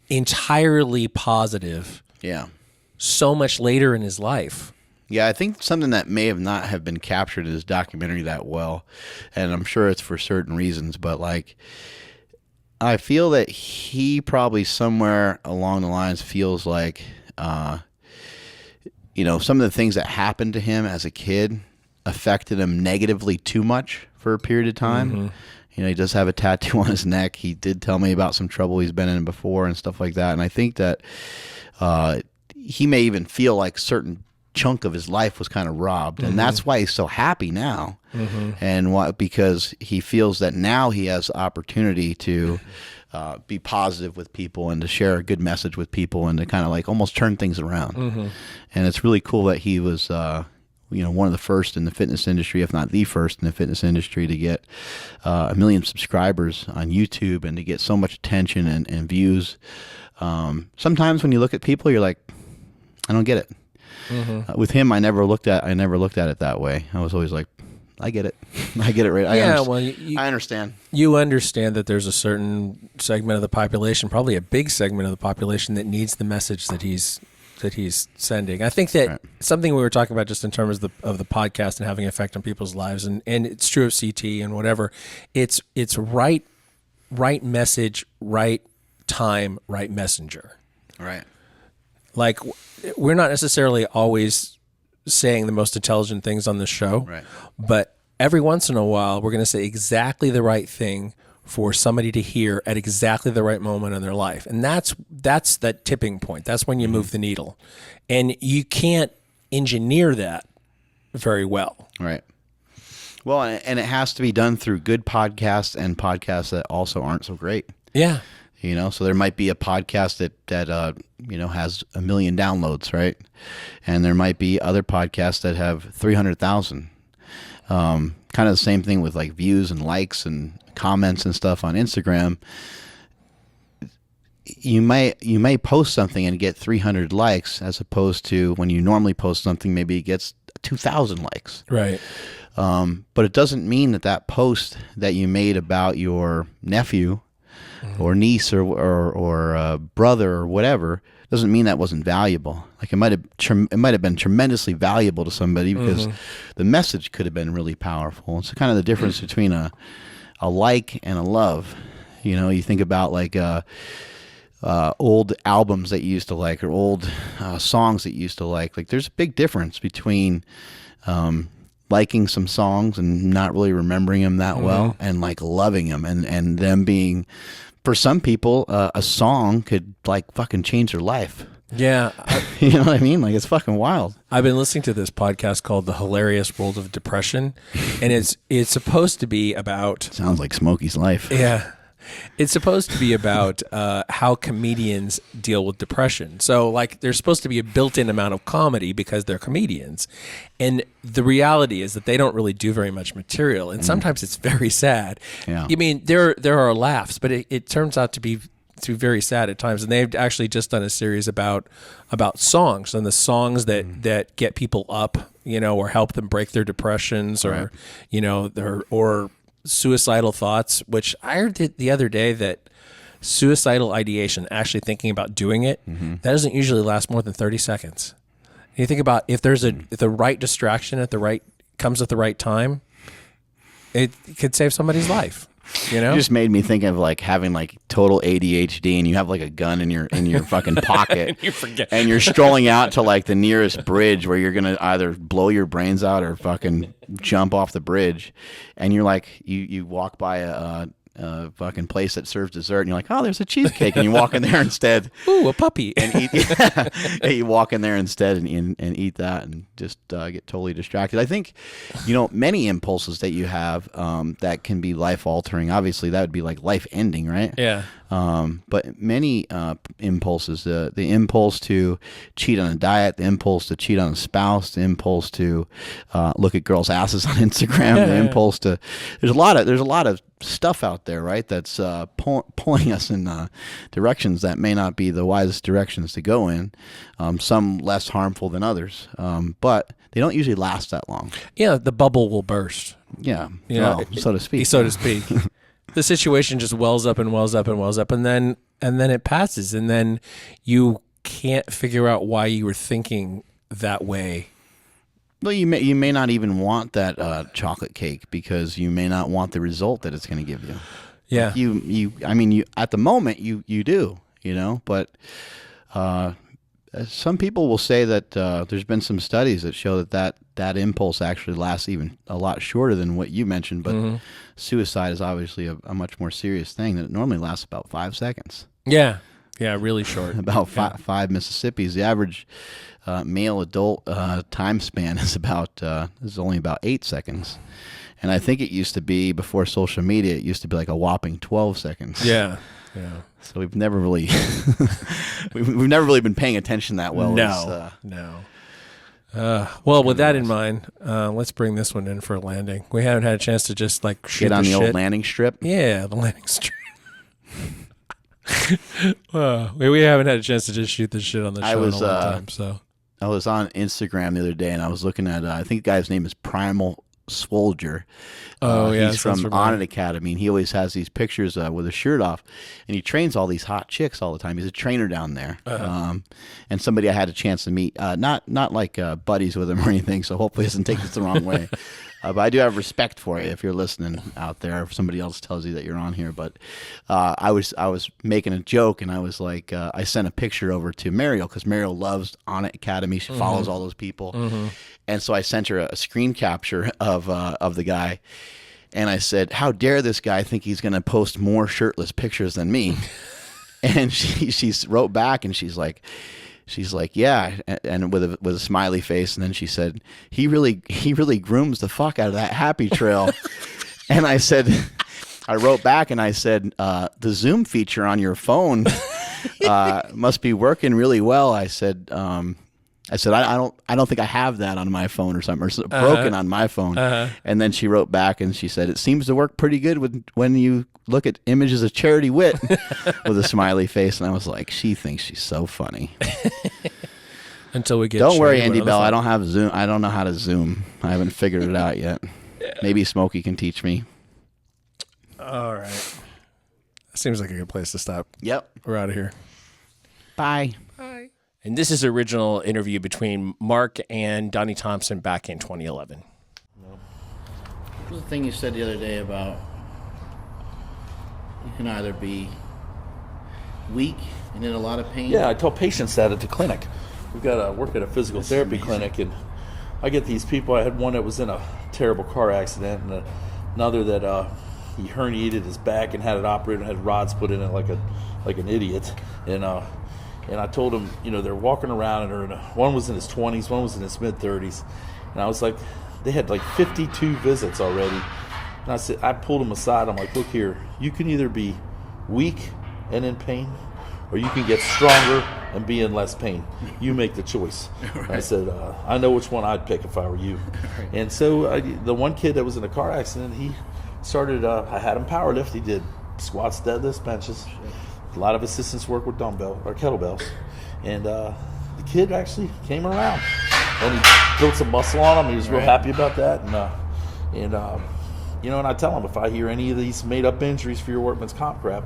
entirely positive. Yeah. So much later in his life. Yeah, I think something that may not have been captured in his documentary that well, and I'm sure it's for certain reasons, but like I feel that he probably somewhere along the lines feels like some of the things that happened to him as a kid affected him negatively too much for a period of time. He does have a tattoo on his neck. He did tell me about some trouble he's been in before and stuff like that. And I think that he may even feel like certain chunk of his life was kind of robbed. And that's why he's so happy now. And because he feels that now he has the opportunity to be positive with people and to share a good message with people and to kind of like almost turn things around. And it's really cool that he was one of the first in the fitness industry, if not the first in the fitness industry, to get 1 million subscribers on YouTube and to get so much attention and views. Sometimes when you look at people, you're like, I don't get it. With him, I never looked at it that way. I was always like, I get it. I get it right. I understand. You understand that there's a certain segment of the population, probably a big segment of the population, that needs the message that he's sending. I think that something we were talking about just in terms of the podcast and having an effect on people's lives, and it's true of CT and whatever. It's right message, right time, right messenger. Right. Like we're not necessarily always saying the most intelligent things on this show, right? But every once in a while, we're going to say exactly the right thing for somebody to hear at exactly the right moment in their life. And that's that tipping point. That's when you move the needle. And you can't engineer that very well. Right. Well, and it has to be done through good podcasts and podcasts that also aren't so great. Yeah. So there might be a podcast that has 1 million downloads, right? And there might be other podcasts that have 300,000. Kind of the same thing with like views and likes and comments and stuff on Instagram. You may post something and get 300 likes as opposed to when you normally post something, maybe it gets 2,000 likes. Right. But it doesn't mean that post that you made about your nephew or niece or brother or whatever doesn't mean that wasn't valuable. Like it might have been tremendously valuable to somebody because the message could have been really powerful. It's kind of the difference between a like and a love. You know, you think about like old albums that you used to like or old songs that you used to like. Like there's a big difference between liking some songs and not really remembering them that well and like loving them and them being, for some people, a song could like fucking change their life. Yeah. You know what I mean? Like it's fucking wild. I've been listening to this podcast called The Hilarious World of Depression, and it's supposed to be about... Sounds like Smokey's life. Yeah. It's supposed to be about how comedians deal with depression. So, like, there's supposed to be a built-in amount of comedy because they're comedians. And the reality is that they don't really do very much material. And sometimes it's very sad. Yeah. I mean, there are laughs, but it turns out to be very sad at times. And they've actually just done a series about songs and the songs that get people up, you know, or help them break their depressions or, you know, or suicidal thoughts, which I heard the other day that suicidal ideation, actually thinking about doing it, that doesn't usually last more than 30 seconds. And you think about if there's if the right distraction comes at the right time, it could save somebody's life. You know, it just made me think of like having like total ADHD and you have like a gun in your fucking pocket you forget. And you're strolling out to like the nearest bridge where you're gonna either blow your brains out or fucking jump off the bridge, and you're like you walk by a fucking place that serves dessert and you're like, oh, there's a cheesecake, and you walk in there instead. Ooh, a puppy. And eat. And you walk in there instead and eat that and just get totally distracted. I think, you know, many impulses that you have that can be life altering. Obviously, that would be like life ending, right? Yeah. But many impulses, the impulse to cheat on a diet, the impulse to cheat on a spouse, the impulse to look at girls' asses on Instagram, the impulse to there's a lot of stuff out there, right? That's pulling us in directions that may not be the wisest directions to go in. Some less harmful than others, but they don't usually last that long. Yeah, the bubble will burst. Yeah, You know, well, so to speak. So to speak. The situation just wells up and wells up and wells up, and then it passes, and then you can't figure out why you were thinking that way. Well, you may not even want that chocolate cake because you may not want the result that it's going to give you. Yeah. I mean, you at the moment you do, you know, but some people will say that there's been some studies that show that impulse actually lasts even a lot shorter than what you mentioned. But suicide is obviously a much more serious thing that it normally lasts about 5 seconds. Yeah. Yeah, really short. About five Mississippis. The average male adult time span is only about 8 seconds. And I think it used to be, before social media, it used to be like a whopping 12 seconds. Yeah. Yeah. So we've never really we've never really been paying attention that well. No. Well, with that in mind, let's bring this one in for a landing. We haven't had a chance to just like shoot get on the shit. old landing strip. Yeah, the landing strip. We haven't had a chance to just shoot this shit on the show in a long time. So I was on Instagram the other day and I was looking at I think the guy's name is Primal Soldier. He's from On It Academy, and he always has these pictures with his shirt off, and he trains all these hot chicks all the time. He's a trainer down there, and somebody I had a chance to meet, not like buddies with him or anything, so hopefully he doesn't take this the wrong way. But I do have respect for you if you're listening out there, if somebody else tells you that you're on here. But I was making a joke, and I was like, I sent a picture over to Mariel, because Mariel loves On It Academy. She follows all those people. And so I sent her a screen capture of the guy. And I said, how dare this guy think he's going to post more shirtless pictures than me? And she wrote back, and she's like, yeah, and with a smiley face, and then she said, he really grooms the fuck out of that happy trail. And I wrote back and I said, the Zoom feature on your phone must be working really well. I said, I don't think I have that on my phone or something, or broken on my phone. And then she wrote back and she said, it seems to work pretty good when you look at images of Charity Witt with a smiley face. And I was like, she thinks she's so funny. Until we get. Don't worry, Shady Andy on the Bell. phone. I don't have Zoom. I don't know how to Zoom. I haven't figured it out yet. Maybe Smokey can teach me. All right. That seems like a good place to stop. Yep. We're out of here. Bye. Bye. And this is an original interview between Mark and Donnie Thompson back in 2011. What was the thing you said the other day about you can either be weak and in a lot of pain? Yeah, I tell patients that at the clinic. We've got to work at a physical therapy clinic, and I get these people. I had one that was in a terrible car accident, and another that he herniated his back and had it operated, and had rods put in it like an idiot. And I told him, they're walking around, and one was in his 20s, one was in his mid-30s, and I was like, they had like 52 visits already. And I pulled them aside. I'm like, look here, you can either be weak and in pain, or you can get stronger and be in less pain. You make the choice. Right. I said, I know which one I'd pick if I were you. Right. And so the one kid that was in a car accident, he started, I had him power lift. He did squats, deadlifts, benches, a lot of assistance work with kettlebells. And the kid actually came around. And he built some muscle on him. He was real happy about that. And I tell him, if I hear any of these made-up injuries for your workman's comp crap,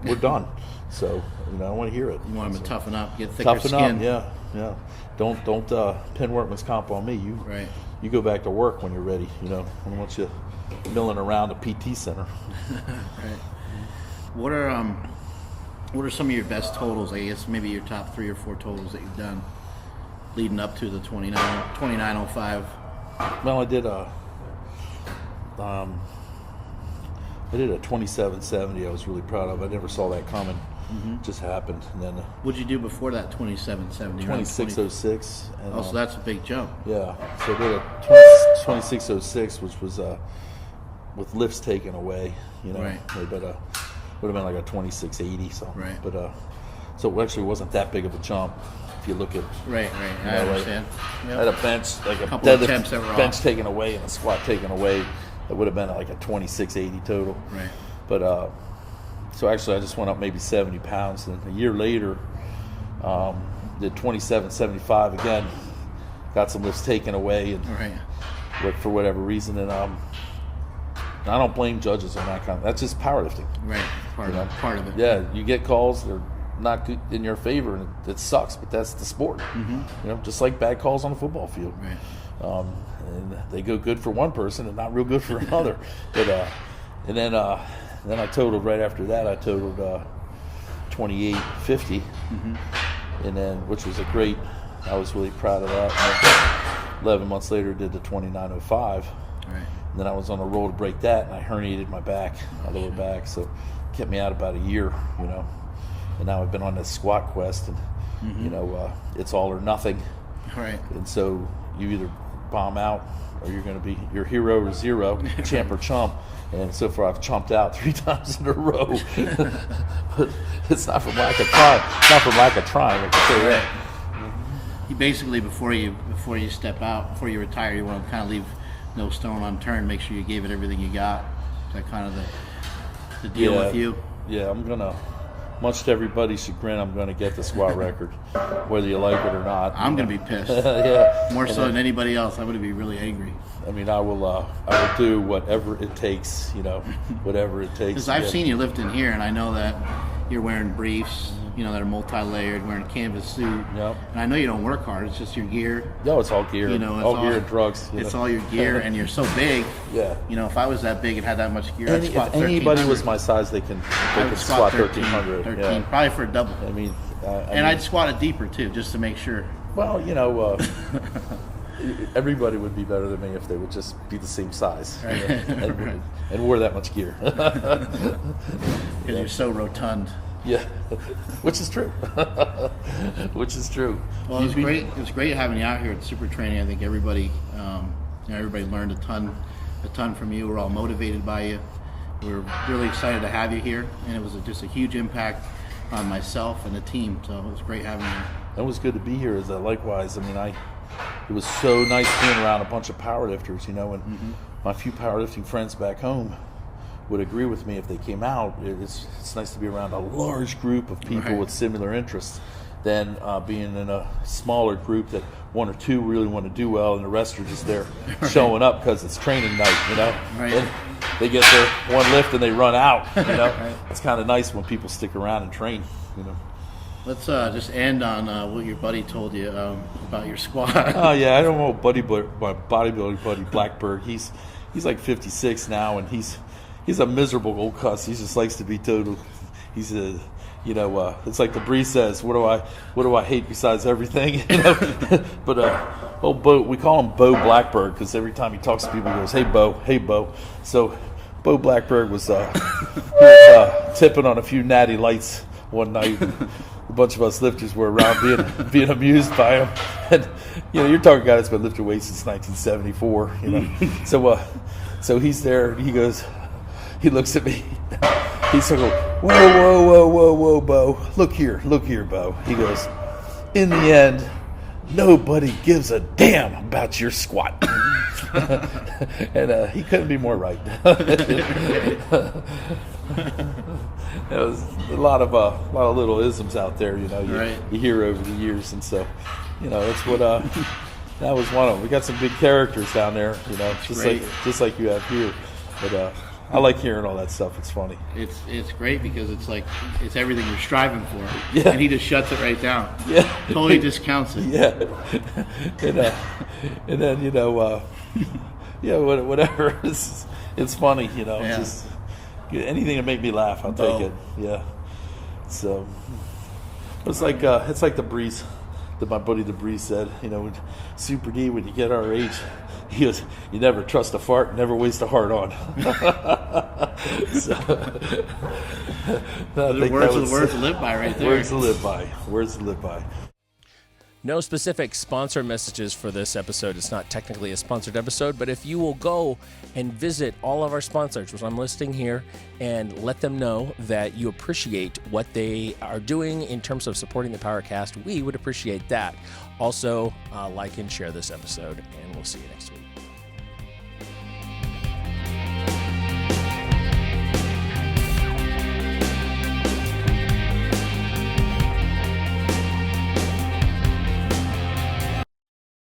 we're done. So, I want to hear it. You want him to toughen up, get thicker toughen skin. Up, yeah. Don't pin workman's comp on me. You go back to work when you're ready. I don't want you milling around a PT center. Right. What are some of your best totals? I guess maybe your top 3 or 4 totals that you've done leading up to the 2905. Well, I did a 2770. I was really proud of. I never saw that coming. It just happened. And then what'd you do before that 2770? 2606. And, so that's a big jump. Yeah. So I did a 2606, which was with lifts taken away. Right. But would have been like a 2680. So. Right. But so it actually wasn't that big of a jump. If you look at right, I understand. I had a bench, like a couple of attempts that were bench off. taken away and a squat taken away. That would have been like a 2680 total. Right. But so actually, I just went up maybe 70 pounds. And a year later, did 2775 again. Got some lifts taken away, and for whatever reason, and I don't blame judges on that that's just powerlifting. Right. Part of it. Yeah, you get calls. They're not good in your favor, and it sucks, but that's the sport. Just like bad calls on a football field. Right. And they go good for one person and not real good for another. But and then I totaled right after that. I totaled 2850, and then which was a great. I was really proud of that. And 11 months later, did the 2905. Right. And then I was on a roll to break that, and I herniated my back, my lower back, so it kept me out about a year. And now I've been on this squat quest, and it's all or nothing. Right. And so you either bomb out, or you're going to be your hero or zero, champ or chump. And so far, I've chumped out 3 times in a row. But it's not from lack of trying. It's not from lack of trying. I can tell you that. You basically before you step out, before you retire, you want to kind of leave no stone unturned. Make sure you gave it everything you got. Is that kind of the deal with you? Yeah, I'm gonna. Much to everybody's chagrin, I'm going to get the squat record, whether you like it or not. I'm going to be pissed. Yeah. More so than anybody else. I'm going to be really angry. I mean, I will do whatever it takes, whatever it takes. Because I've seen you lift in here, and I know that you're wearing briefs, that are multi-layered, wearing a canvas suit. Yep. And I know you don't work hard. It's just your gear. No, it's all gear. It's all gear and drugs. It's all your gear, and you're so big. Yeah. If I was that big and had that much gear, I'd squat if anybody 1300. was my size, they can squat 1300. 13, yeah. probably for a double. I mean, I'd squat it deeper too, just to make sure. Well, everybody would be better than me if they would just be the same size and wore that much gear. Because you're so rotund. Yeah, which is true. Which is true. Well, it was great. It was great having you out here at Super Training. I think everybody learned a ton from you. We're all motivated by you. We're really excited to have you here, and it was just a huge impact on myself and the team. So it was great having you. It was good to be here. Likewise, I mean, it was so nice being around a bunch of powerlifters, and my few powerlifting friends back home would agree with me if they came out. It's nice to be around a large group of people with similar interests, than being in a smaller group that one or two really want to do well, and the rest are just there showing up because it's training night, you know. Right. And they get their one lift and they run out, you know. Right. It's kind of nice when people stick around and train, you know. Let's just end on what your buddy told you about your squat. Oh yeah, I don't know, my bodybuilding buddy Blackbird. He's like 56 now, and he's a miserable old cuss. He just likes to be total. He's a, you know, it's like the Bree says, what do I hate besides everything? You know? But old Bo, we call him Bo Blackbird because every time he talks to people, he goes, hey Bo. So Bo Blackbird was tipping on a few natty lights one night. And a bunch of us lifters were around being amused by him. And you know, you're talking a guy that's been lifting weights since 1974. You know, so he's there. And he looks at me. He's like, whoa, Bo. Look here, Bo. He goes, in the end, nobody gives a damn about your squat. And he couldn't be more right. There was a lot of little isms out there, you know, you hear over the years, and so, you know, that's what that was one of them. We got some big characters down there, you know, just like you have here, but I like hearing all that stuff. It's funny. It's great because it's like it's everything you're striving for. Yeah. And he just shuts it right down. Yeah. Totally discounts it. Yeah. And then you know, yeah, whatever. It's funny, you know. Yeah. Just anything to make me laugh, I'll take it. Yeah. So it's like the Breeze that my buddy the Breeze said. You know, Super D, when you get our age, he goes, you never trust a fart, never waste a heart on. Words to live by right there. Words to live by. No specific sponsor messages for this episode. It's not technically a sponsored episode, but if you will go and visit all of our sponsors, which I'm listing here, and let them know that you appreciate what they are doing in terms of supporting the PowerCast, we would appreciate that. Also, like and share this episode, and we'll see you next week.